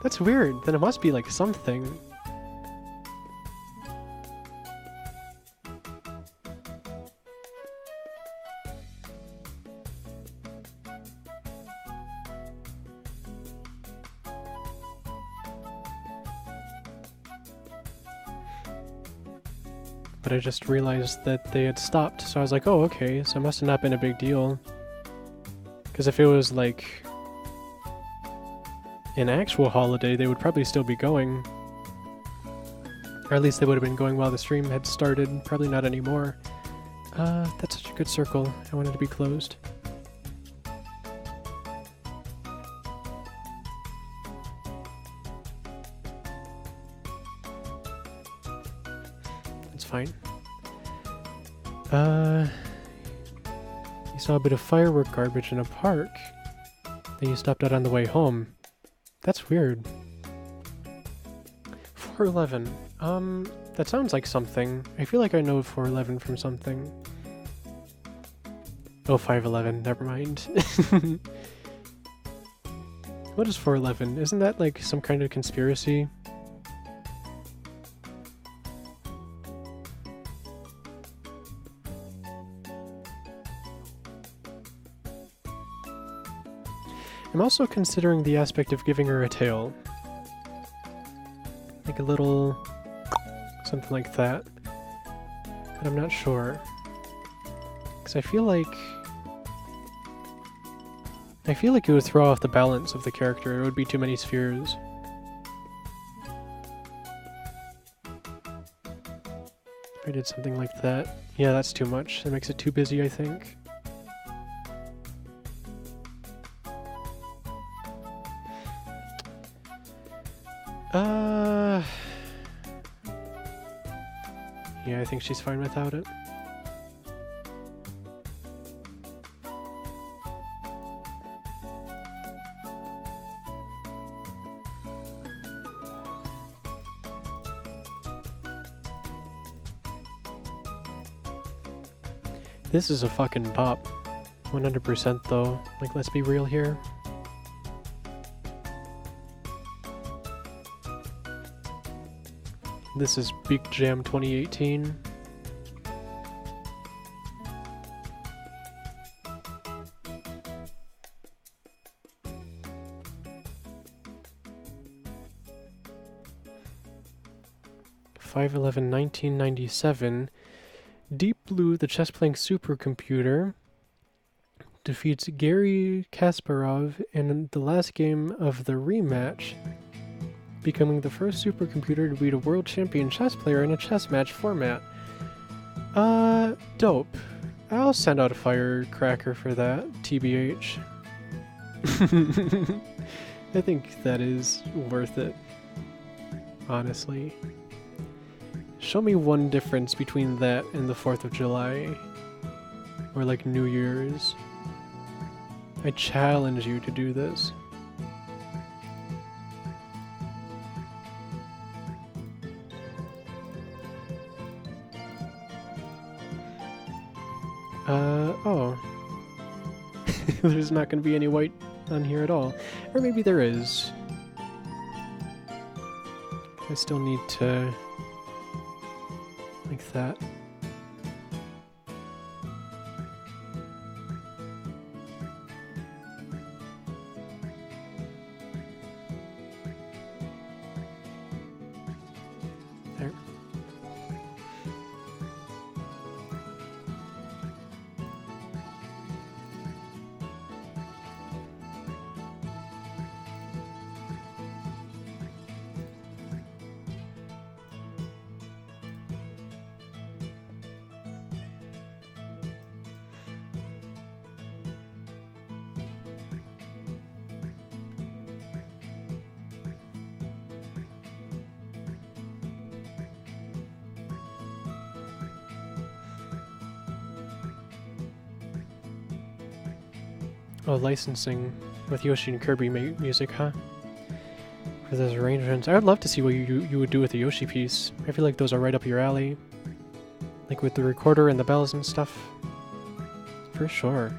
That's weird. Then it must be like something. But I just realized that they had stopped, so I was like, oh, okay, so it must have not been a big deal. Because if it was like an actual holiday, they would probably still be going. Or at least they would have been going while the stream had started, probably not anymore. That's such a good circle. I want it to be closed. Fine. You saw a bit of firework garbage in a park. Then you stopped out on the way home. That's weird. 411. That sounds like something. I feel like I know 411 from something. Oh, 511. Never mind. What is 411? Isn't that like some kind of conspiracy? I'm also considering the aspect of giving her a tail. Like a little... something like that. But I'm not sure. Because I feel like it would throw off the balance of the character. It would be too many spheres. If I did something like that. Yeah, that's too much. That makes it too busy, I think. Yeah, I think she's fine without it. This is a fucking bop. 100% though. Like, let's be real here. This is Big Jam 2018. (5/11/1997). Deep Blue, the chess-playing supercomputer, defeats Garry Kasparov in the last game of the rematch, becoming the first supercomputer to beat a world champion chess player in a chess match format. Dope. I'll send out a firecracker for that, TBH. I think that is worth it, honestly. Show me one difference between that and the 4th of July. Or like New Year's. I challenge you to do this. Oh. There's not going to be any white on here at all. Or maybe there is. I still need to... like that. Oh, licensing with Yoshi and Kirby music, huh? For those arrangements. I would love to see what you would do with the Yoshi piece. I feel like those are right up your alley. Like with the recorder and the bells and stuff. For sure.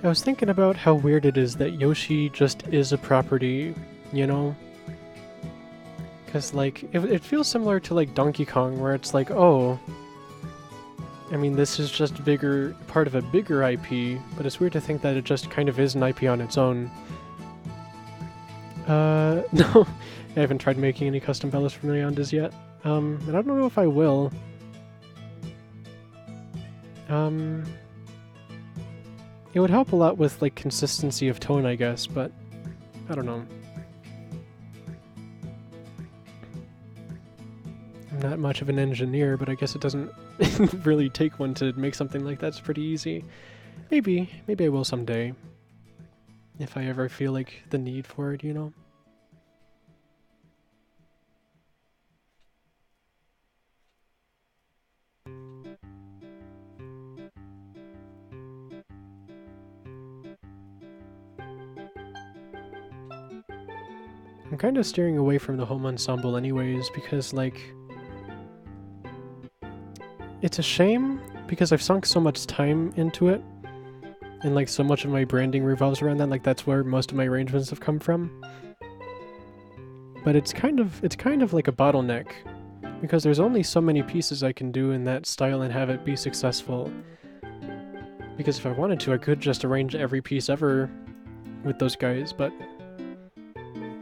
I was thinking about how weird it is that Yoshi just is a property, you know? Because, like, it feels similar to, like, Donkey Kong, where it's like, oh, I mean, this is just part of a bigger IP, but it's weird to think that it just kind of is an IP on its own. No, I haven't tried making any custom bellows for Leondas yet. And I don't know if I will. It would help a lot with, like, consistency of tone, I guess, but I don't know. I'm not much of an engineer, but I guess it doesn't really take one to make something like that. It's pretty easy. Maybe I will someday. If I ever feel like the need for it, you know? I'm kind of steering away from the home ensemble anyways, because, like, it's a shame, because I've sunk so much time into it, and, like, so much of my branding revolves around that, like, that's where most of my arrangements have come from. But it's kind of like a bottleneck, because there's only so many pieces I can do in that style and have it be successful. Because if I wanted to, I could just arrange every piece ever with those guys, but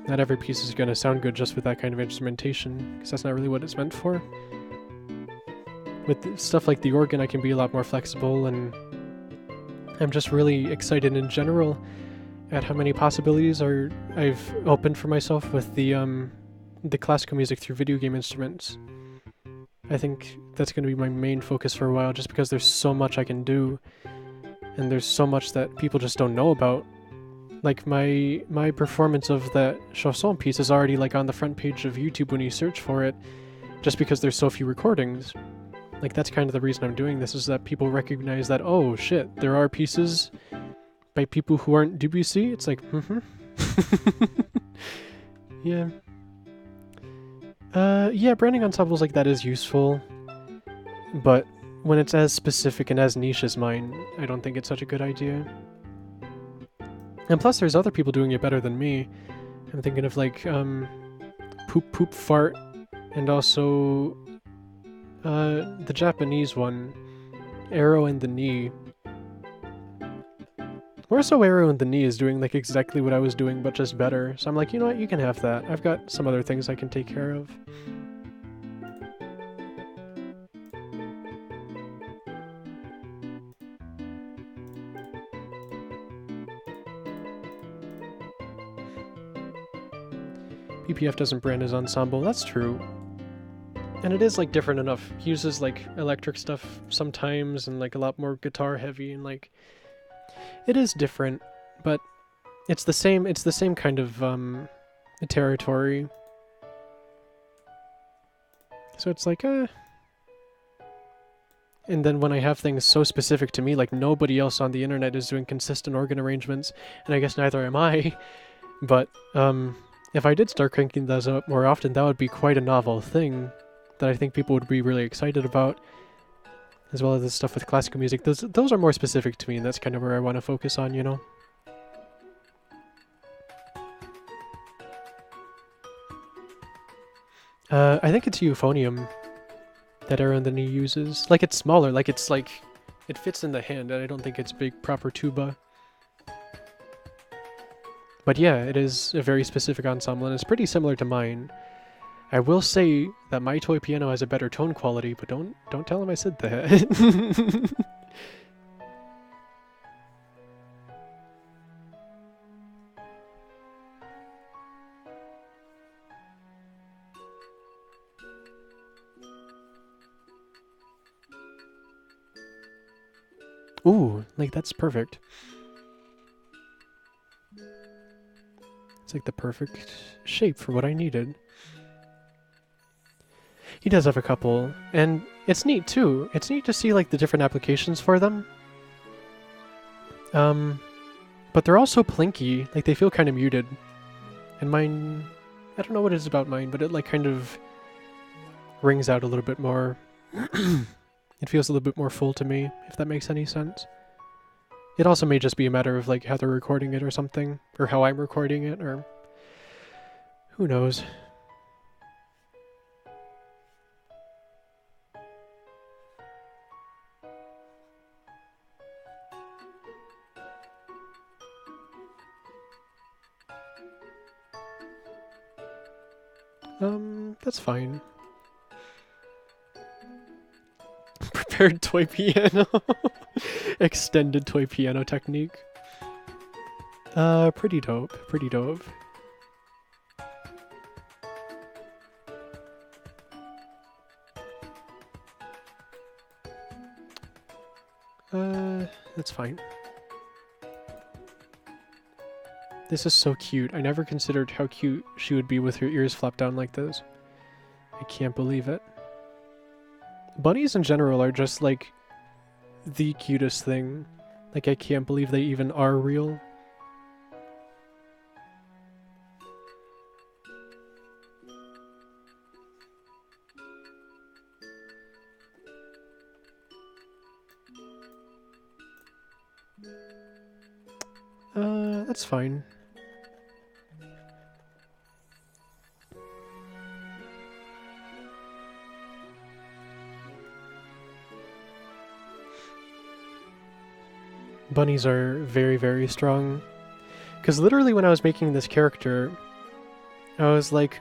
not every piece is going to sound good just with that kind of instrumentation, because that's not really what it's meant for. With stuff like the organ, I can be a lot more flexible, and I'm just really excited in general at how many possibilities I've opened for myself with the classical music through video game instruments. I think that's going to be my main focus for a while, just because there's so much I can do, and there's so much that people just don't know about. Like, my performance of that chanson piece is already, like, on the front page of YouTube when you search for it, just because there's so few recordings. Like, that's kind of the reason I'm doing this, is that people recognize that, oh shit, there are pieces by people who aren't Debussy. It's like, yeah. Yeah, branding ensembles like that is useful, but when it's as specific and as niche as mine, I don't think it's such a good idea. And plus, there's other people doing it better than me. I'm thinking of, like, Poop Poop Fart, and also the Japanese one, Arrow in the Knee. More so Arrow in the Knee is doing, like, exactly what I was doing, but just better. So I'm like, you know what, you can have that. I've got some other things I can take care of. PPF doesn't brand his ensemble, that's true. And it is, like, different enough. He uses, like, electric stuff sometimes, and, like, a lot more guitar heavy, and, like, it is different, but it's the same kind of territory. So it's like, And then when I have things so specific to me, like, nobody else on the internet is doing consistent organ arrangements, and I guess neither am I, but if I did start cranking those up more often, that would be quite a novel thing that I think people would be really excited about, as well as the stuff with classical music. Those are more specific to me, and that's kind of where I want to focus on, you know? I think it's euphonium that Arrow in the Knee uses. Like, it's smaller, like, it's like, it fits in the hand, and I don't think it's big, proper tuba. But yeah, it is a very specific ensemble, and it's pretty similar to mine. I will say that my toy piano has a better tone quality, but don't tell him I said that. Ooh, like that's perfect. It's like the perfect shape for what I needed. He does have a couple, and it's neat too. It's neat to see like the different applications for them. But they're also plinky, like they feel kind of muted. And mine, I don't know what it is about mine, but it like kind of rings out a little bit more. It feels a little bit more full to me, if that makes any sense. It also may just be a matter of like how they're recording it or something, or how I'm recording it, or who knows. That's fine. Prepared toy piano. Extended toy piano technique. Pretty dope. Pretty dope. That's fine. This is so cute. I never considered how cute she would be with her ears flapped down like this. I can't believe it. Bunnies in general are just like the cutest thing. Like I can't believe they even are real. That's fine. Bunnies are very, very strong. Because literally when I was making this character, I was like,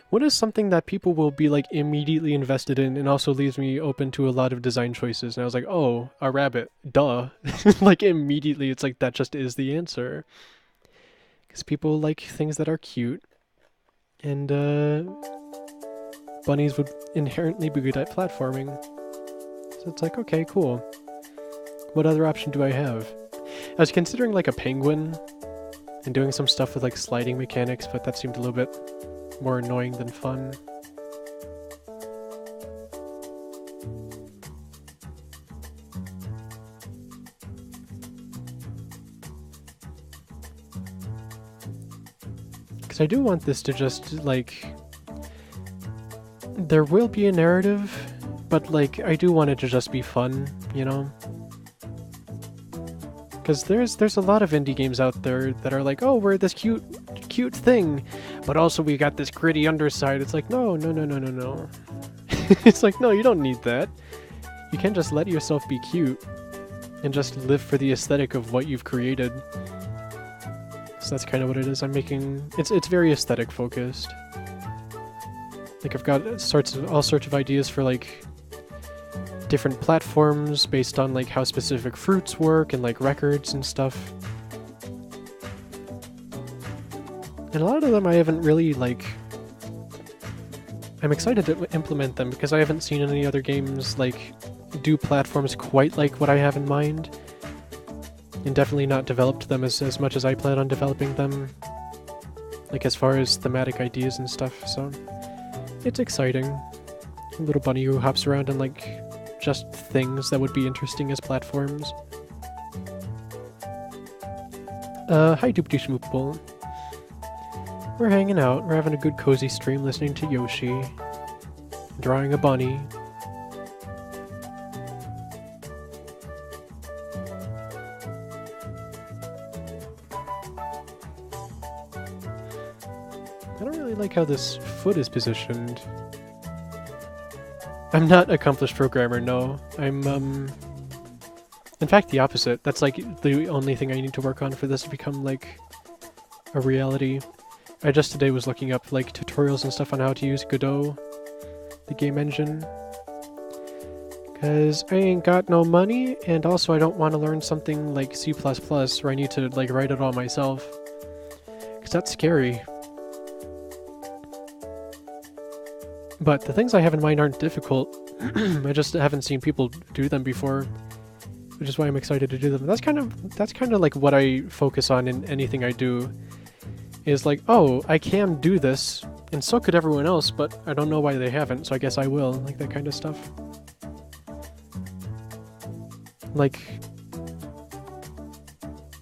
what is something that people will be like immediately invested in and also leaves me open to a lot of design choices? And I was like, oh, a rabbit. Duh. Like immediately it's like that just is the answer. Because people like things that are cute. And bunnies would inherently be good at platforming. So it's like, okay, cool. What other option do I have? I was considering like a penguin and doing some stuff with like sliding mechanics, but that seemed a little bit more annoying than fun. Because I do want this to just like... There will be a narrative, but like I do want it to just be fun, you know? Because there's a lot of indie games out there that are like, oh, we're this cute thing, but also we got this gritty underside. It's like, no. It's like, no, you don't need that. You can't just let yourself be cute and just live for the aesthetic of what you've created. So that's kind of what it is. I'm making... It's very aesthetic focused. Like I've got all sorts of ideas for like different platforms based on like how specific fruits work and like records and stuff. And a lot of them I haven't really like... I'm excited to implement them because I haven't seen any other games like do platforms quite like what I have in mind. And definitely not developed them as much as I plan on developing them. Like as far as thematic ideas and stuff, so... It's exciting. A little bunny who hops around and like just things that would be interesting as platforms. Hi Doopty Schmoopable. We're hanging out, we're having a good cozy stream listening to Yoshi. Drawing a bunny. I don't really like how this foot is positioned. I'm not an accomplished programmer, no. I'm, in fact, the opposite. That's, like, the only thing I need to work on for this to become, like, a reality. I just today was looking up, like, tutorials and stuff on how to use Godot, the game engine. Because I ain't got no money, and also I don't want to learn something like C++ where I need to, like, write it all myself. Because that's scary. But the things I have in mind aren't difficult. I just haven't seen people do them before, which is why I'm excited to do them. That's kind of like what I focus on in anything I do. Is like, oh, I can do this, and so could everyone else, but I don't know why they haven't, so I guess I will. Like that kind of stuff. Like,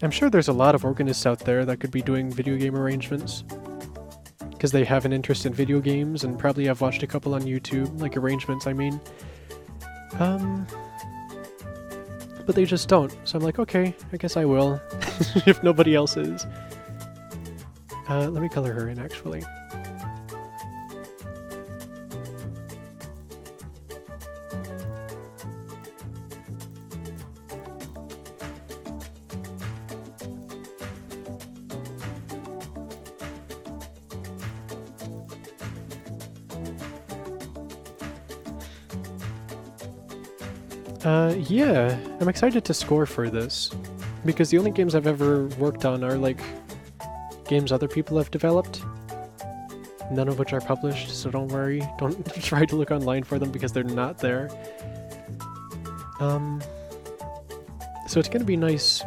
I'm sure there's a lot of organists out there that could be doing video game arrangements. Because they have an interest in video games, and probably have watched a couple on YouTube, like arrangements, I mean. But they just don't, so I'm like, okay, I guess I will, if nobody else is. Let me color her in, actually. Yeah, I'm excited to score for this, because the only games I've ever worked on are, like, games other people have developed, none of which are published, so don't worry. Don't try to look online for them because they're not there. So it's gonna be nice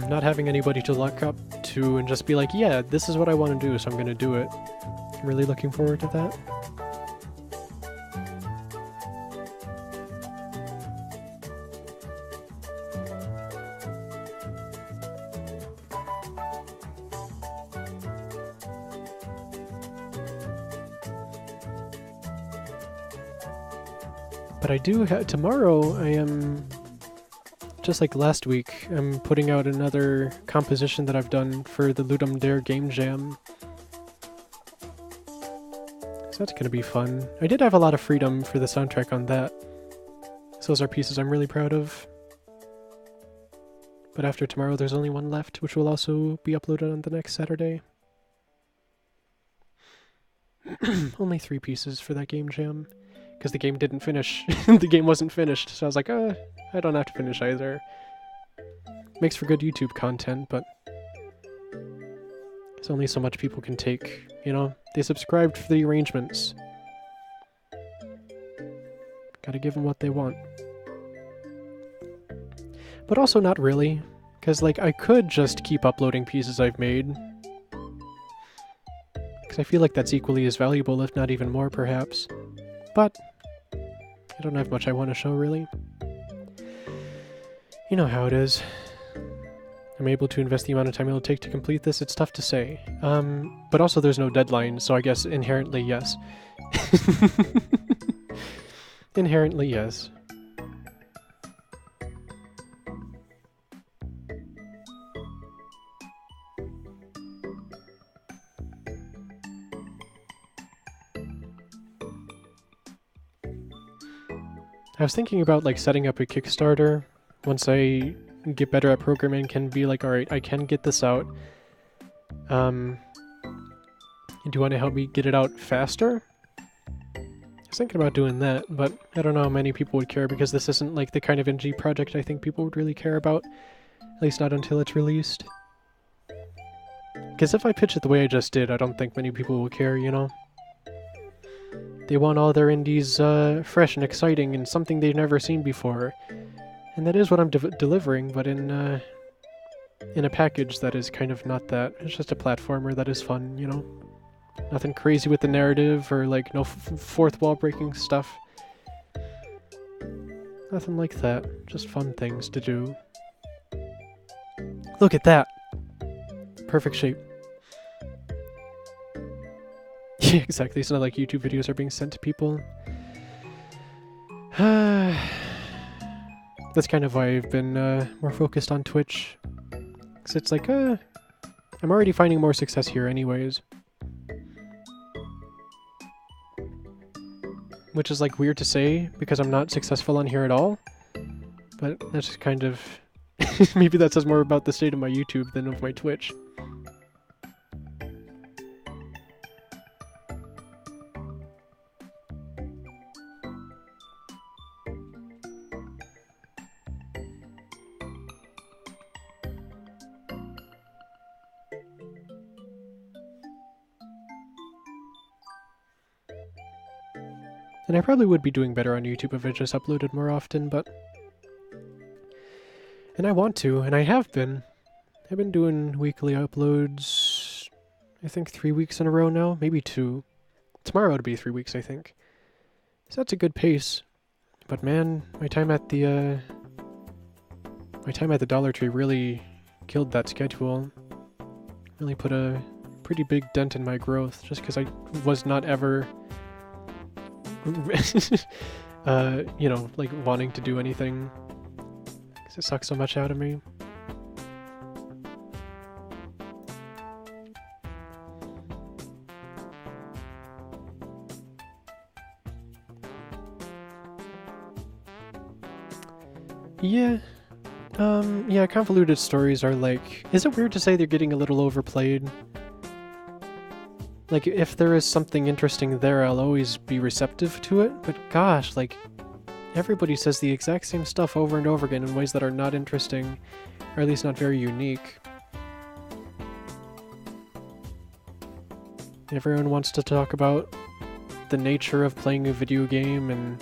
not having anybody to look up to and just be like, yeah, this is what I want to do, so I'm gonna do it. I'm really looking forward to that. But I do tomorrow I am, just like last week, I'm putting out another composition that I've done for the Ludum Dare Game Jam. So that's gonna be fun. I did have a lot of freedom for the soundtrack on that. So those are pieces I'm really proud of. But after tomorrow there's only one left, which will also be uploaded on the next Saturday. Only 3 pieces for that game jam. Because the game didn't finish. The game wasn't finished, so I was like, I don't have to finish either. Makes for good YouTube content, but there's only so much people can take, you know? They subscribed for the arrangements. Gotta give them what they want. But also not really, because, like, I could just keep uploading pieces I've made. Because I feel like that's equally as valuable, if not even more, perhaps. But I don't have much I want to show, really. You know how it is. I'm able to invest the amount of time it'll take to complete this, it's tough to say. But also there's no deadline, so I guess inherently yes. Inherently yes. I was thinking about, like, setting up a Kickstarter once I get better at programming, can be like, alright, I can get this out. Do you want to help me get it out faster? I was thinking about doing that, but I don't know how many people would care, because this isn't, like, the kind of indie project I think people would really care about. At least not until it's released. Because if I pitch it the way I just did, I don't think many people will care, you know? They want all their indies fresh and exciting and something they've never seen before. And that is what I'm delivering, but in a package that is kind of not that. It's just a platformer that is fun, you know? Nothing crazy with the narrative or, like, no fourth wall breaking stuff. Nothing like that. Just fun things to do. Look at that! Perfect shape. Yeah, exactly. It's not like YouTube videos are being sent to people. That's kind of why I've been more focused on Twitch. Because it's like, I'm already finding more success here anyways. Which is, like, weird to say, because I'm not successful on here at all. But that's just kind of... maybe that says more about the state of my YouTube than of my Twitch. And I probably would be doing better on YouTube if I just uploaded more often, but... And I want to, and I have been. I've been doing weekly uploads, I think 3 weeks in a row now, maybe 2. Tomorrow it'll be 3 weeks, I think. So that's a good pace. But man, my time at the Dollar Tree really killed that schedule. Really put a pretty big dent in my growth, just because I was not ever, you know, like wanting to do anything. Because it sucks so much out of me. Yeah. Yeah, convoluted stories are like... Is it weird to say they're getting a little overplayed? Like, if there is something interesting there, I'll always be receptive to it, but gosh, like, everybody says the exact same stuff over and over again in ways that are not interesting, or at least not very unique. Everyone wants to talk about the nature of playing a video game and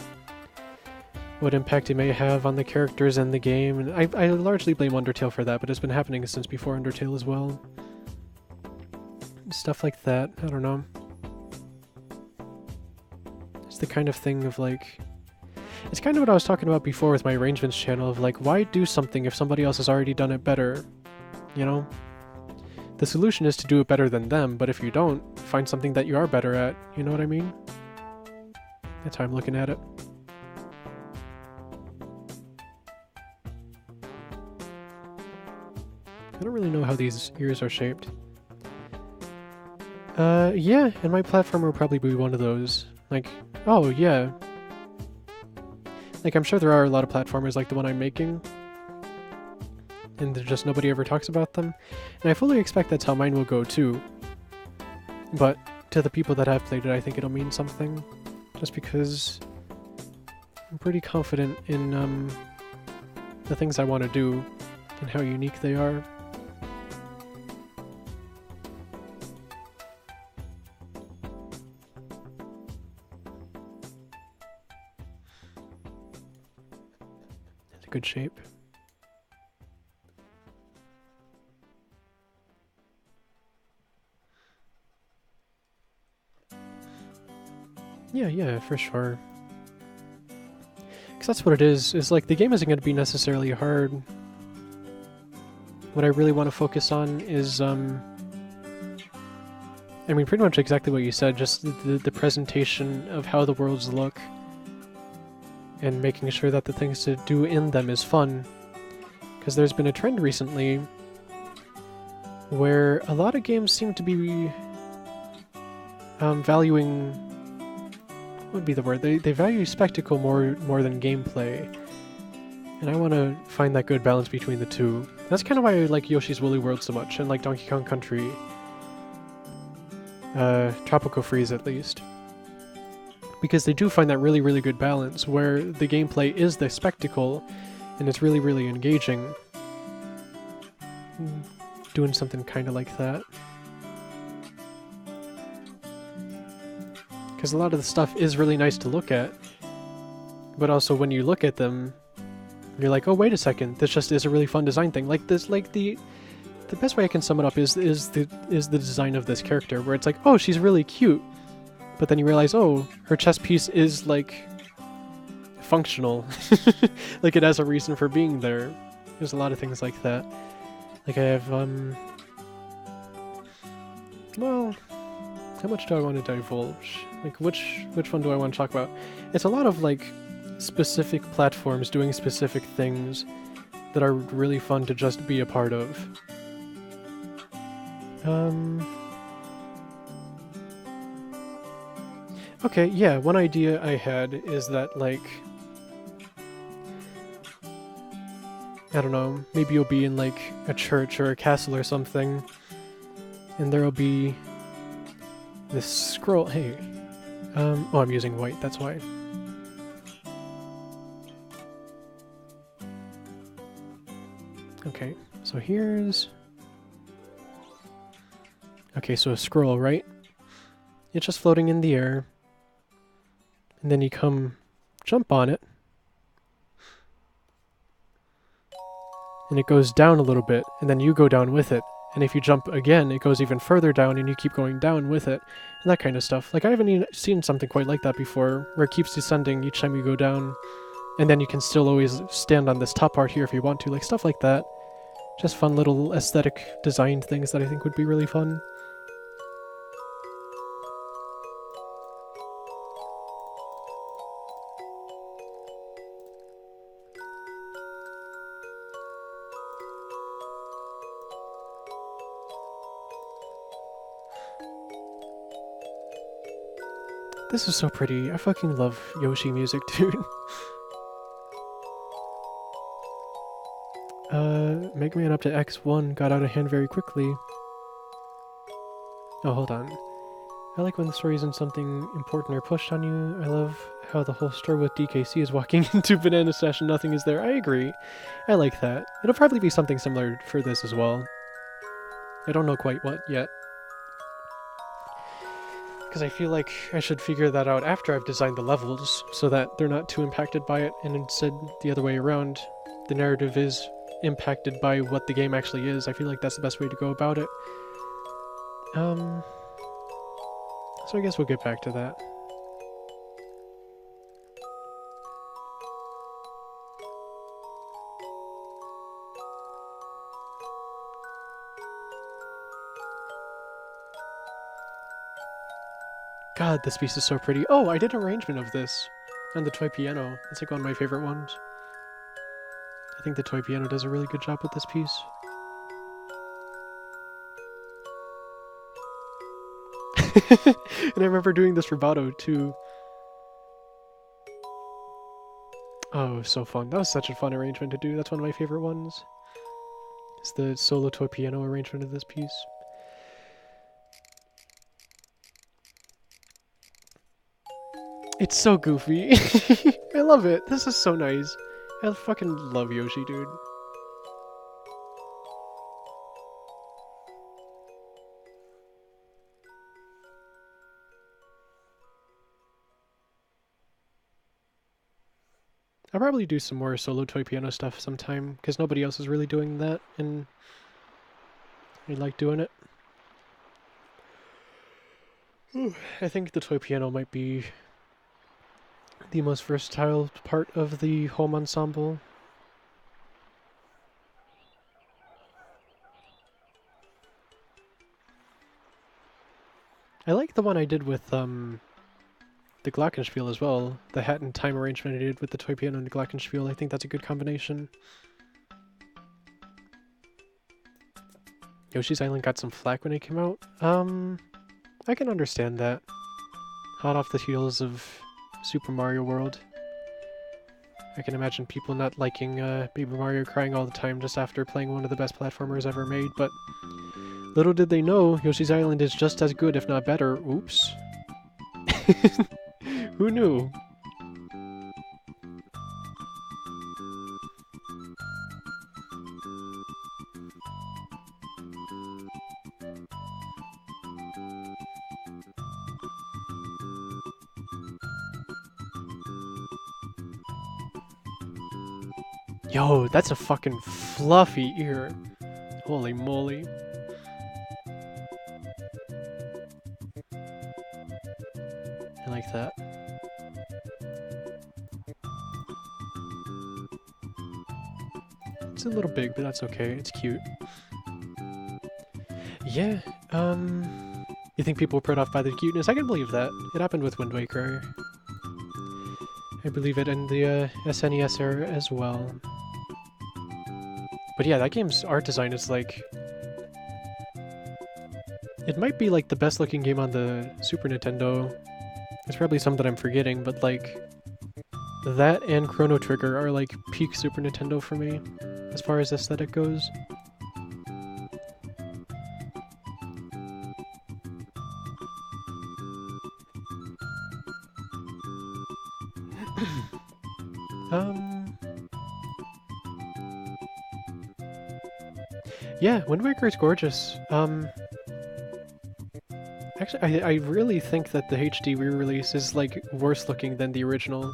what impact it may have on the characters in the game, and I largely blame Undertale for that, but it's been happening since before Undertale as well. Stuff like that, I don't know. It's the kind of thing of like... It's kind of what I was talking about before with my arrangements channel of like, why do something if somebody else has already done it better? You know? The solution is to do it better than them, but if you don't, find something that you are better at, you know what I mean? That's how I'm looking at it. I don't really know how these ears are shaped. Yeah, and my platformer will probably be one of those. Like, oh, yeah. Like, I'm sure there are a lot of platformers like the one I'm making. And just nobody ever talks about them. And I fully expect that's how mine will go, too. But to the people that have played it, I think it'll mean something. Just because I'm pretty confident in, the things I want to do and how unique they are. Good shape. Yeah, for sure. Because that's what it is like the game isn't going to be necessarily hard. What I really want to focus on is, I mean, pretty much exactly what you said, just the presentation of how the worlds look. And making sure that the things to do in them is fun. Because there's been a trend recently where a lot of games seem to be valuing... What would be the word? They value spectacle more than gameplay. And I want to find that good balance between the two. That's kind of why I like Yoshi's Woolly World so much, and like Donkey Kong Country. Tropical Freeze, at least. Because they do find that really, really good balance, where the gameplay is the spectacle, and it's really, really engaging. Doing something kind of like that. Because a lot of the stuff is really nice to look at, but also when you look at them, you're like, oh, wait a second, this just is a really fun design thing. Like this, like the best way I can sum it up is the design of this character, where it's like, oh, she's really cute. But then you realize, oh, her chest piece is, like, functional. Like, it has a reason for being there. There's a lot of things like that. Like, I have, well, how much do I want to divulge? Like, which one do I want to talk about? It's a lot of, like, specific platforms doing specific things that are really fun to just be a part of. Okay, yeah, one idea I had is that, like, I don't know, maybe you'll be in, like, a church or a castle or something, and there'll be this scroll. Hey, oh, I'm using white, that's why. Okay, so here's... Okay, so a scroll, right? It's just floating in the air. and then you come jump on it, and it goes down a little bit, and then you go down with it. And if you jump again, it goes even further down, and you keep going down with it, and that kind of stuff. Like, I haven't even seen something quite like that before, where it keeps descending each time you go down, and then you can still always stand on this top part here if you want to, like stuff like that. Just fun little aesthetic designed things that I think would be really fun. This is so pretty. I fucking love Yoshi music, dude. Mega Man up to X1 got out of hand very quickly. Oh, hold on. I like when the story isn't something important or pushed on you. I love how the whole story with DKC is walking into Banana Session, nothing is there. I agree. I like that. It'll probably be something similar for this as well. I don't know quite what yet. Because I feel like I should figure that out after I've designed the levels, so that they're not too impacted by it, and instead the other way around. The narrative is impacted by what the game actually is. I feel like that's the best way to go about it. So I guess we'll get back to that. God, this piece is so pretty. Oh, I did an arrangement of this on the toy piano. It's like one of my favorite ones. I think the toy piano does a really good job with this piece. And I remember doing this for Bado too. Oh, it was so fun. That was such a fun arrangement to do. That's one of my favorite ones. It's the solo toy piano arrangement of this piece. It's so goofy. I love it. This is so nice. I fucking love Yoshi, dude. I'll probably do some more solo toy piano stuff sometime, because nobody else is really doing that, and I like doing it. Ooh, I think the toy piano might be the most versatile part of the home ensemble. I like the one I did with the Glockenspiel as well. The hat and time arrangement I did with the toy piano and the Glockenspiel. I think that's a good combination. Yoshi's Island got some flack when it came out. I can understand that. Hot off the heels of Super Mario World. I can imagine people not liking Baby Mario crying all the time just after playing one of the best platformers ever made, but little did they know, Yoshi's Island is just as good, if not better. Oops. Who knew? Yo, that's a fucking fluffy ear. Holy moly. I like that. It's a little big, but that's okay. It's cute. Yeah, you think people were put off by the cuteness? I can believe that. It happened with Wind Waker. I believe it in the SNES era as well. But yeah, that game's art design is like... It might be like the best looking game on the Super Nintendo. There's probably some that I'm forgetting, but like... That and Chrono Trigger are like peak Super Nintendo for me, as far as aesthetic goes. Yeah, Wind Waker is gorgeous. I Actually, I really think that the HD re-release is, like, worse looking than the original.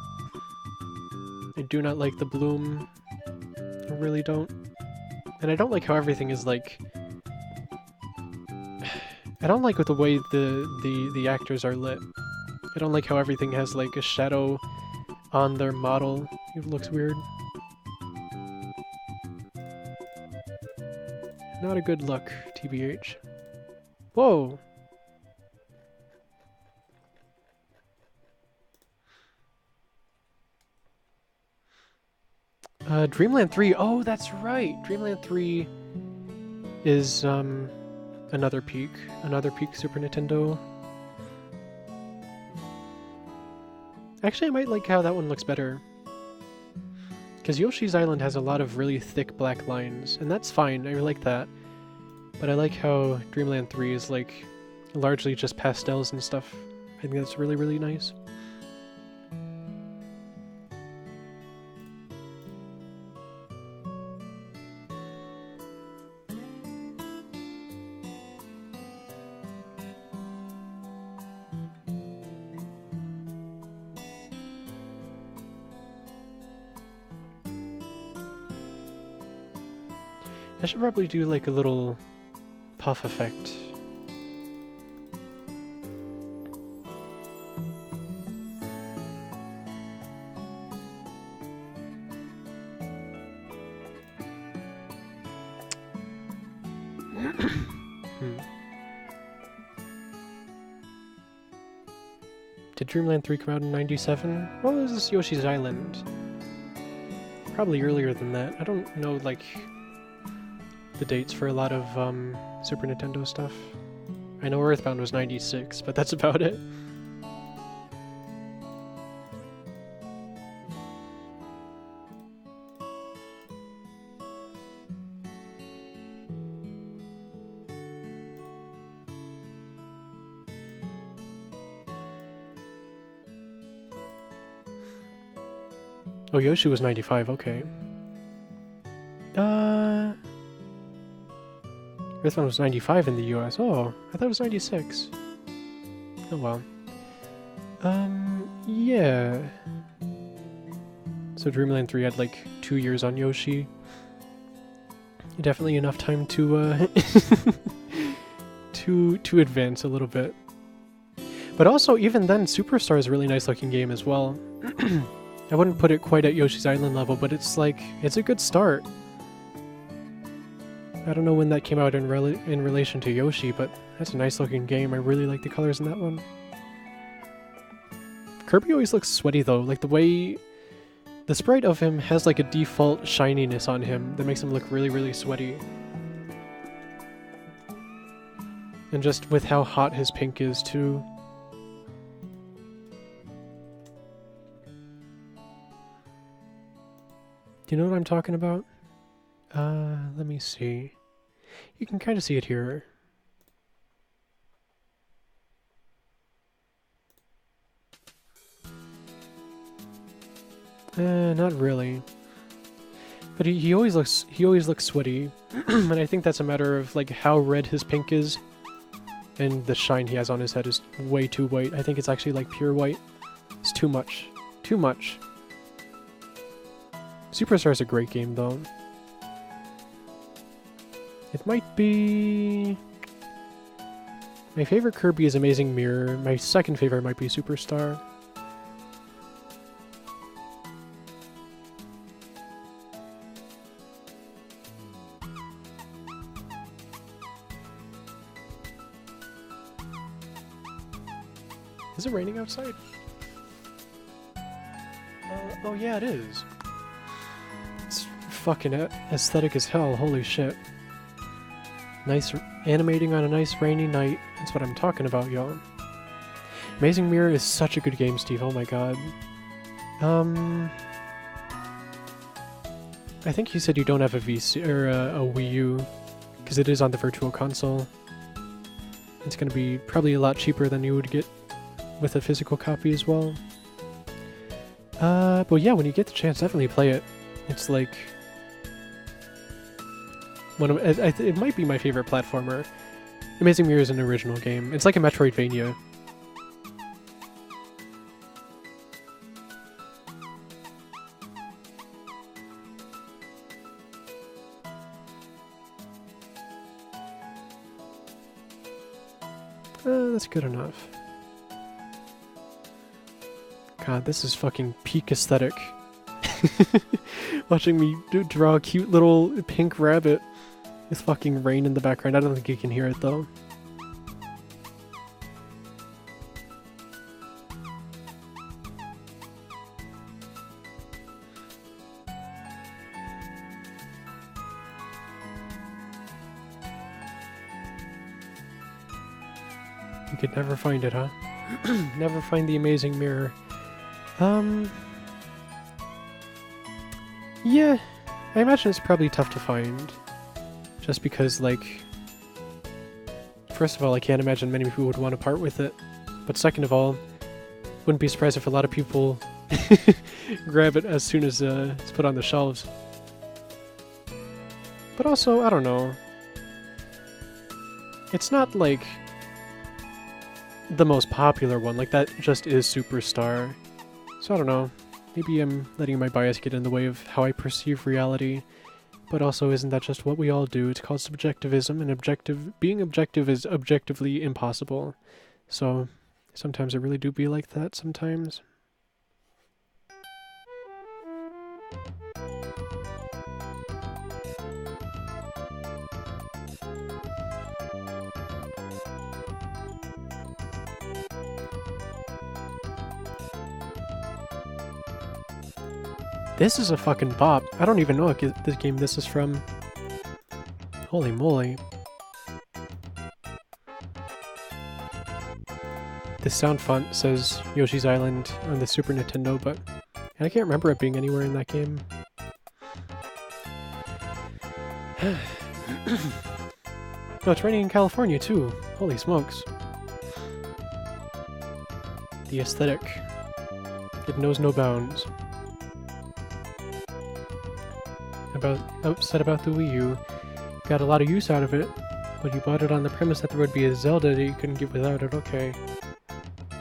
I do not like the bloom. I really don't. And I don't like how everything is, like... I don't like the way the actors are lit. I don't like how everything has, like, a shadow on their model. It looks weird. Not a good look, TBH. Whoa! Dreamland 3. Oh, that's right! Dreamland 3 is, another peak Super Nintendo. Actually, I might like how that one looks better. Because Yoshi's Island has a lot of really thick black lines, and that's fine, I like that. But I like how Dreamland 3 is, like, largely just pastels and stuff. I think that's really, really nice. I should probably do like a little puff effect. Did Dreamland 3 come out in 97? What was this Yoshi's Island? Probably earlier than that. I don't know, like, the dates for a lot of Super Nintendo stuff. I know Earthbound was 96, but that's about it. Oh, Yoshi was 95, okay. Earthbound was 95 in the US. Oh, I thought it was 96. Oh well. Yeah. So Dreamland 3 had like 2 years on Yoshi. Definitely enough time to to advance a little bit. But also, even then, Superstar is a really nice looking game as well. I wouldn't put it quite at Yoshi's Island level, but it's like, it's a good start. I don't know when that came out in relation to Yoshi, but that's a nice looking game. I really like the colors in that one. Kirby always looks sweaty though, like the way... The sprite of him has like a default shininess on him that makes him look really, really sweaty. And just with how hot his pink is too. Do you know what I'm talking about? Let me see. You can kind of see it here. Not really. But he always looks sweaty, and I think that's a matter of like how red his pink is, and the shine he has on his head is way too white. I think it's actually like pure white. It's too much. Too much. Superstar is a great game though. It might be... My favorite Kirby is Amazing Mirror. My second favorite might be Superstar. Is it raining outside? Oh yeah, it is. It's fucking aesthetic as hell, holy shit. Nice animating on a nice rainy night. That's what I'm talking about, y'all. Amazing Mirror is such a good game, Steve. Oh my god. I think you said you don't have a VC or a Wii U because it is on the Virtual Console. It's going to be probably a lot cheaper than you would get with a physical copy as well. But yeah, when you get the chance, definitely play it. It's like... One of, it might be my favorite platformer. Amazing Mirror is an original game. It's like a Metroidvania. That's good enough. God, this is fucking peak aesthetic. Watching me draw a cute little pink rabbit with fucking rain in the background. I don't think you can hear it though. You could never find it, huh? Never find the amazing mirror. Yeah, I imagine it's probably tough to find. Just because, like... First of all, I can't imagine many people would want to part with it. But second of all, wouldn't be surprised if a lot of people grab it as soon as it's put on the shelves. But also, I don't know. It's not, like... the most popular one, like that just is Superstar. So I don't know, maybe I'm letting my bias get in the way of how I perceive reality, but also isn't that just what we all do? It's called subjectivism, and being objective is objectively impossible. So sometimes I really do be like that sometimes. This is a fucking bop. I don't even know what this game this is from. Holy moly. The sound font says Yoshi's Island on the Super Nintendo, but I can't remember it being anywhere in that game. Oh, it's raining in California too. Holy smokes. The aesthetic. It knows no bounds. Upset about the Wii U. Got a lot of use out of it, but you bought it on the premise that there would be a Zelda that you couldn't get without it, okay.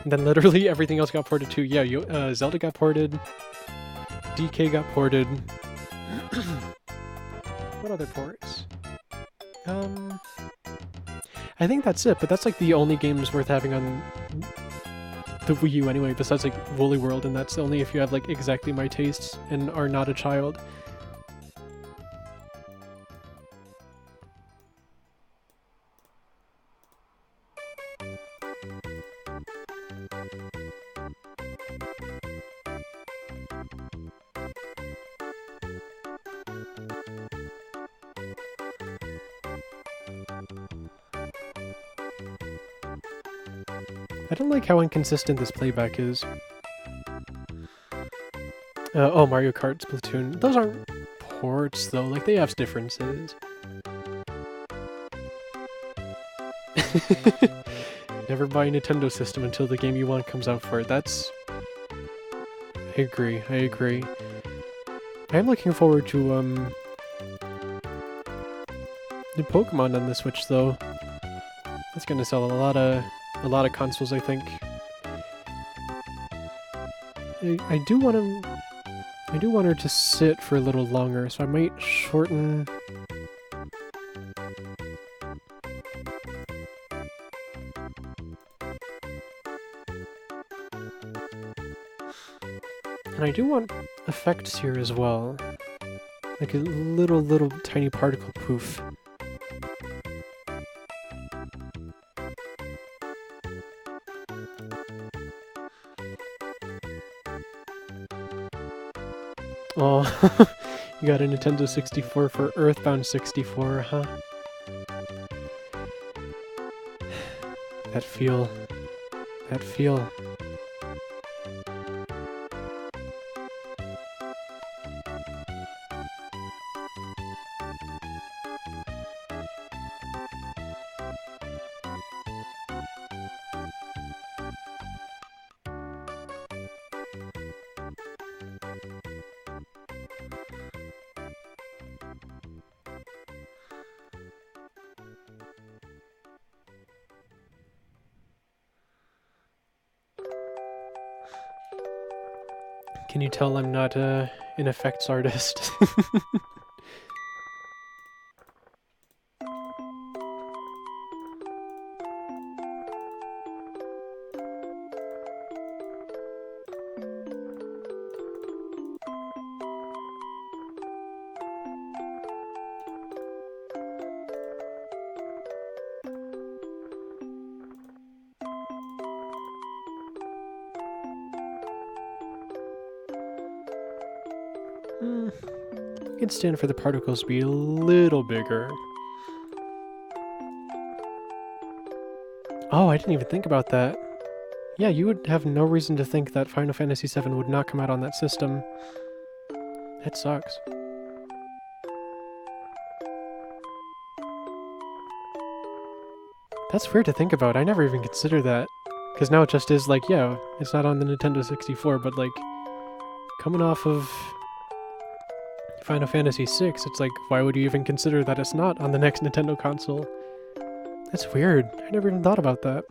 And then literally everything else got ported too. Yeah, Zelda got ported, DK got ported. What other ports? I think that's it, but that's like the only games worth having on the Wii U anyway, besides like Woolly World, and that's only if you have like exactly my tastes and are not a child. I don't like how inconsistent this playback is. Oh, Mario Kart, Splatoon. Those aren't ports, though. Like, they have differences. Never buy a Nintendo system until the game you want comes out for it. That's... I agree. I am looking forward to, the Pokemon on the Switch, though. That's gonna sell a lot of consoles, I think. I do want her to sit for a little longer, so I might shorten... And I do want effects here as well. Like a little tiny particle poof. Oh, you got a Nintendo 64 for Earthbound 64, huh? That feel. Can you tell I'm not an effects artist? I can stand for the particles to be a little bigger. Oh, I didn't even think about that. Yeah, you would have no reason to think that Final Fantasy VII would not come out on that system. That sucks. That's weird to think about. I never even considered that. Because now it just is like, yeah, it's not on the Nintendo 64, but like, coming off of Final Fantasy VI, it's like, why would you even consider that it's not on the next Nintendo console? That's weird. I never even thought about that.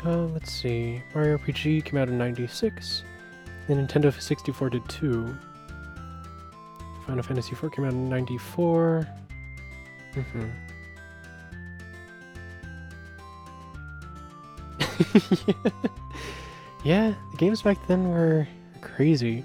Let's see. Mario RPG came out in '96. The Nintendo 64 did too. Final Fantasy IV came out in '94. Yeah, the games back then were crazy.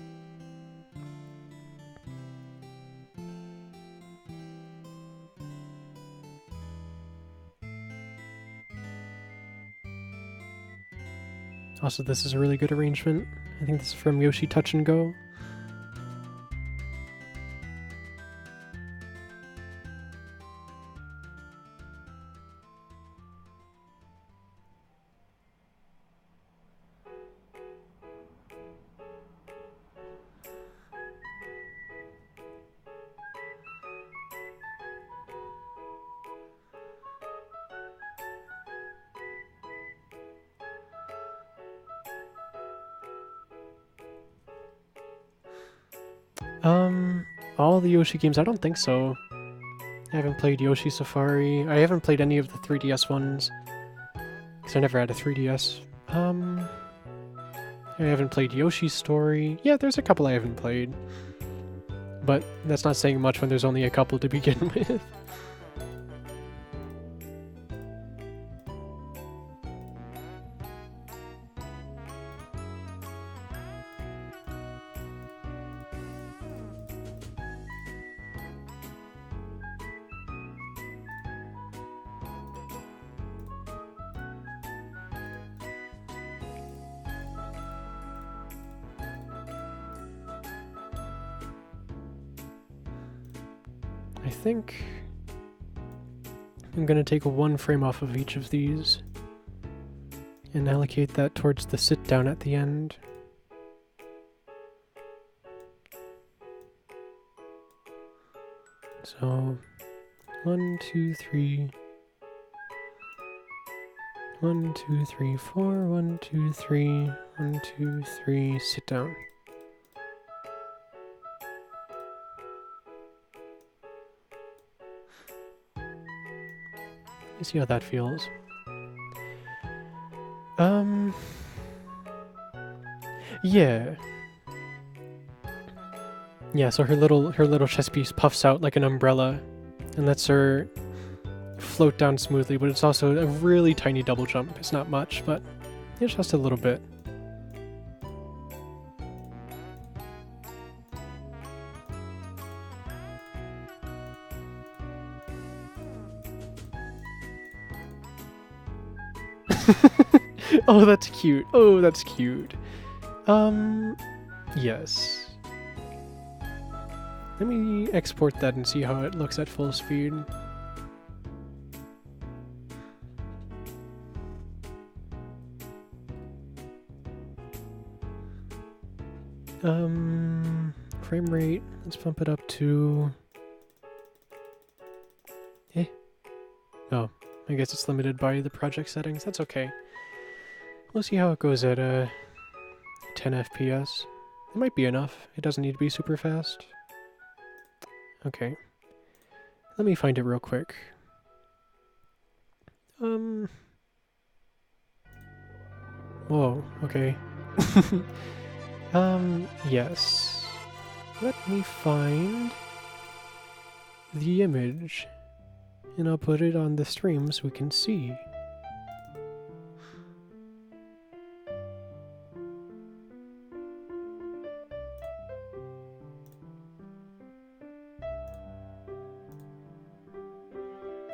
Also, this is a really good arrangement. I think this is from Yoshi Touch and Go. All the Yoshi games? I don't think so. I haven't played Yoshi Safari. I haven't played any of the 3DS ones. Because I never had a 3DS. I haven't played Yoshi's Story. Yeah, there's a couple I haven't played. But that's not saying much when there's only a couple to begin with. I think I'm gonna take one frame off of each of these and allocate that towards the sit down at the end. So 1, 2, 3. 1, 2, 3, 4. 1, 2, 3. 1, 2, 3. Sit down. You see how that feels. Yeah. Yeah, so her little chest piece puffs out like an umbrella and lets her float down smoothly, but it's also a really tiny double jump. It's not much, but it's just a little bit. Oh, that's cute. Oh, that's cute. Yes. Let me export that and see how it looks at full speed. Frame rate, let's bump it up to... Oh, I guess it's limited by the project settings. That's okay. We'll see how it goes at 10 FPS. It might be enough. It doesn't need to be super fast. Okay. Let me find it real quick. Whoa, okay. Yes. Let me find the image, and I'll put it on the stream so we can see.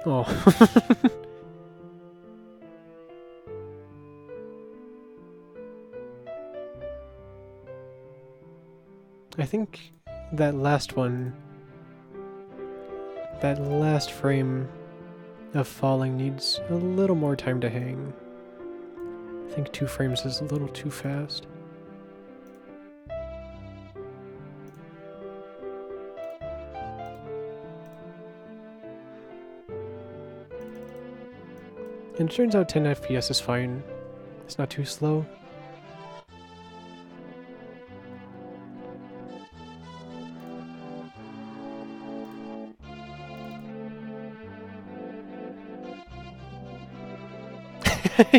Oh. I think that last one, that last frame of falling needs a little more time to hang. I think 2 frames is a little too fast. And it turns out 10 FPS is fine. It's not too slow.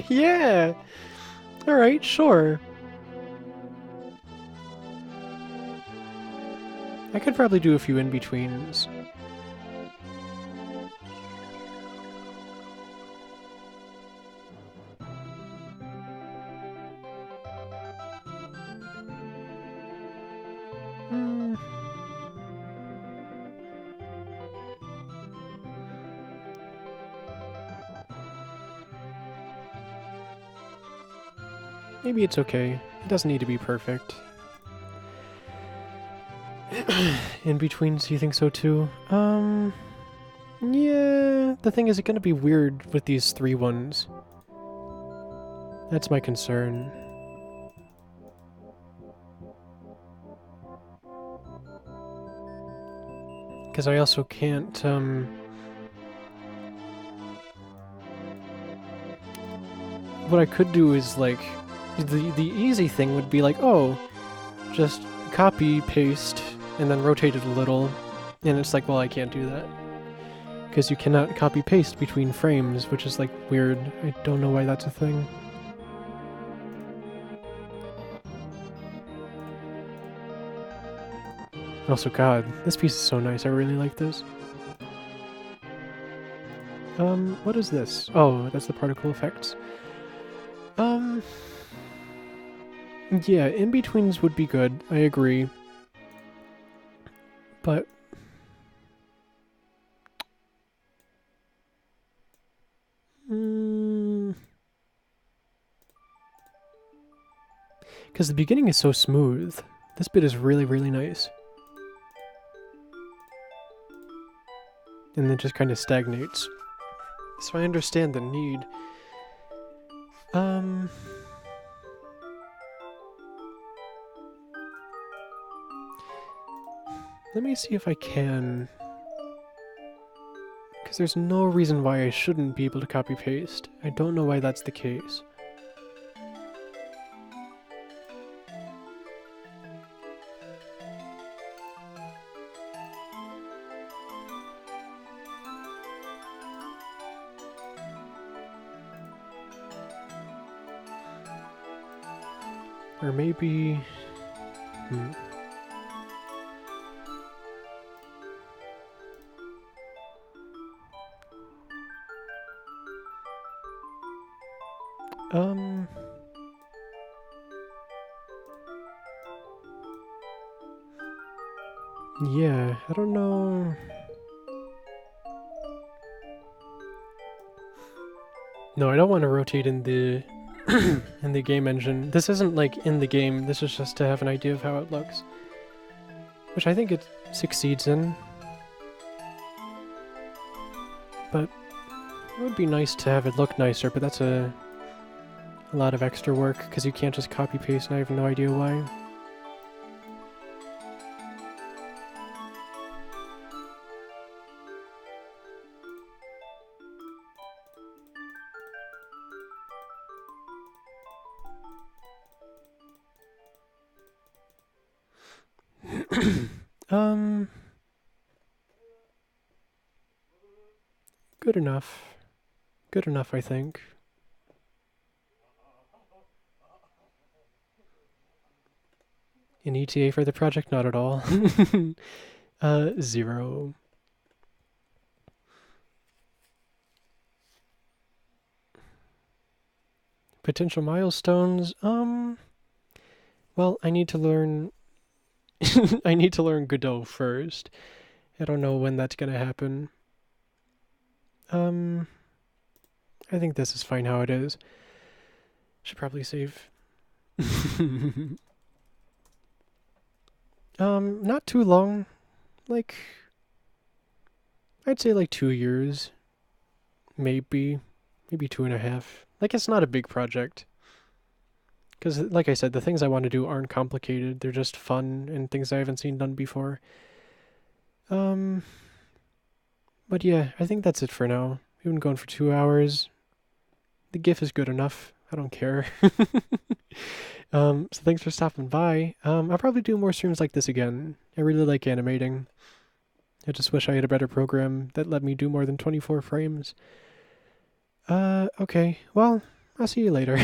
Yeah! Alright, sure. I could probably do a few in-betweens. Maybe it's okay. It doesn't need to be perfect. In-betweens, you think so too? Yeah, the thing is, it's gonna be weird with these 3 ones. That's my concern. Because I also can't, what I could do is, like, the easy thing would be like, oh, just copy, paste, and then rotate it a little. And it's like, well, I can't do that. Because you cannot copy-paste between frames, which is, like, weird. I don't know why that's a thing. Also, God, this piece is so nice. I really like this. What is this? Oh, that's the particle effects. Yeah, in-betweens would be good. I agree. But... because the beginning is so smooth. This bit is really, really nice. and then just kind of stagnates. So I understand the need. Let me see if I can, because there's no reason why I shouldn't be able to copy paste. I don't know why that's the case. Or maybe... Yeah, I don't know... No, I don't want to rotate in the in the game engine. This isn't like in the game, this is just to have an idea of how it looks. Which I think it succeeds in. But it would be nice to have it look nicer, but that's a lot of extra work, because you can't just copy paste and I have no idea why. Good enough. Good enough, I think. An ETA for the project? Not at all. 0. Potential milestones? Well, I need to learn... I need to learn Godot first. I don't know when that's gonna happen. I think this is fine how it is. Should probably save. Not too long. Like, I'd say like 2 years. Maybe 2.5. Like, it's not a big project. Because, like I said, the things I want to do aren't complicated. They're just fun and things I haven't seen done before. But yeah, I think that's it for now. We've been going for 2 hours. The GIF is good enough. I don't care. So thanks for stopping by. I'll probably do more streams like this again. I really like animating. I just wish I had a better program that let me do more than 24 frames. Okay. Well, I'll see you later.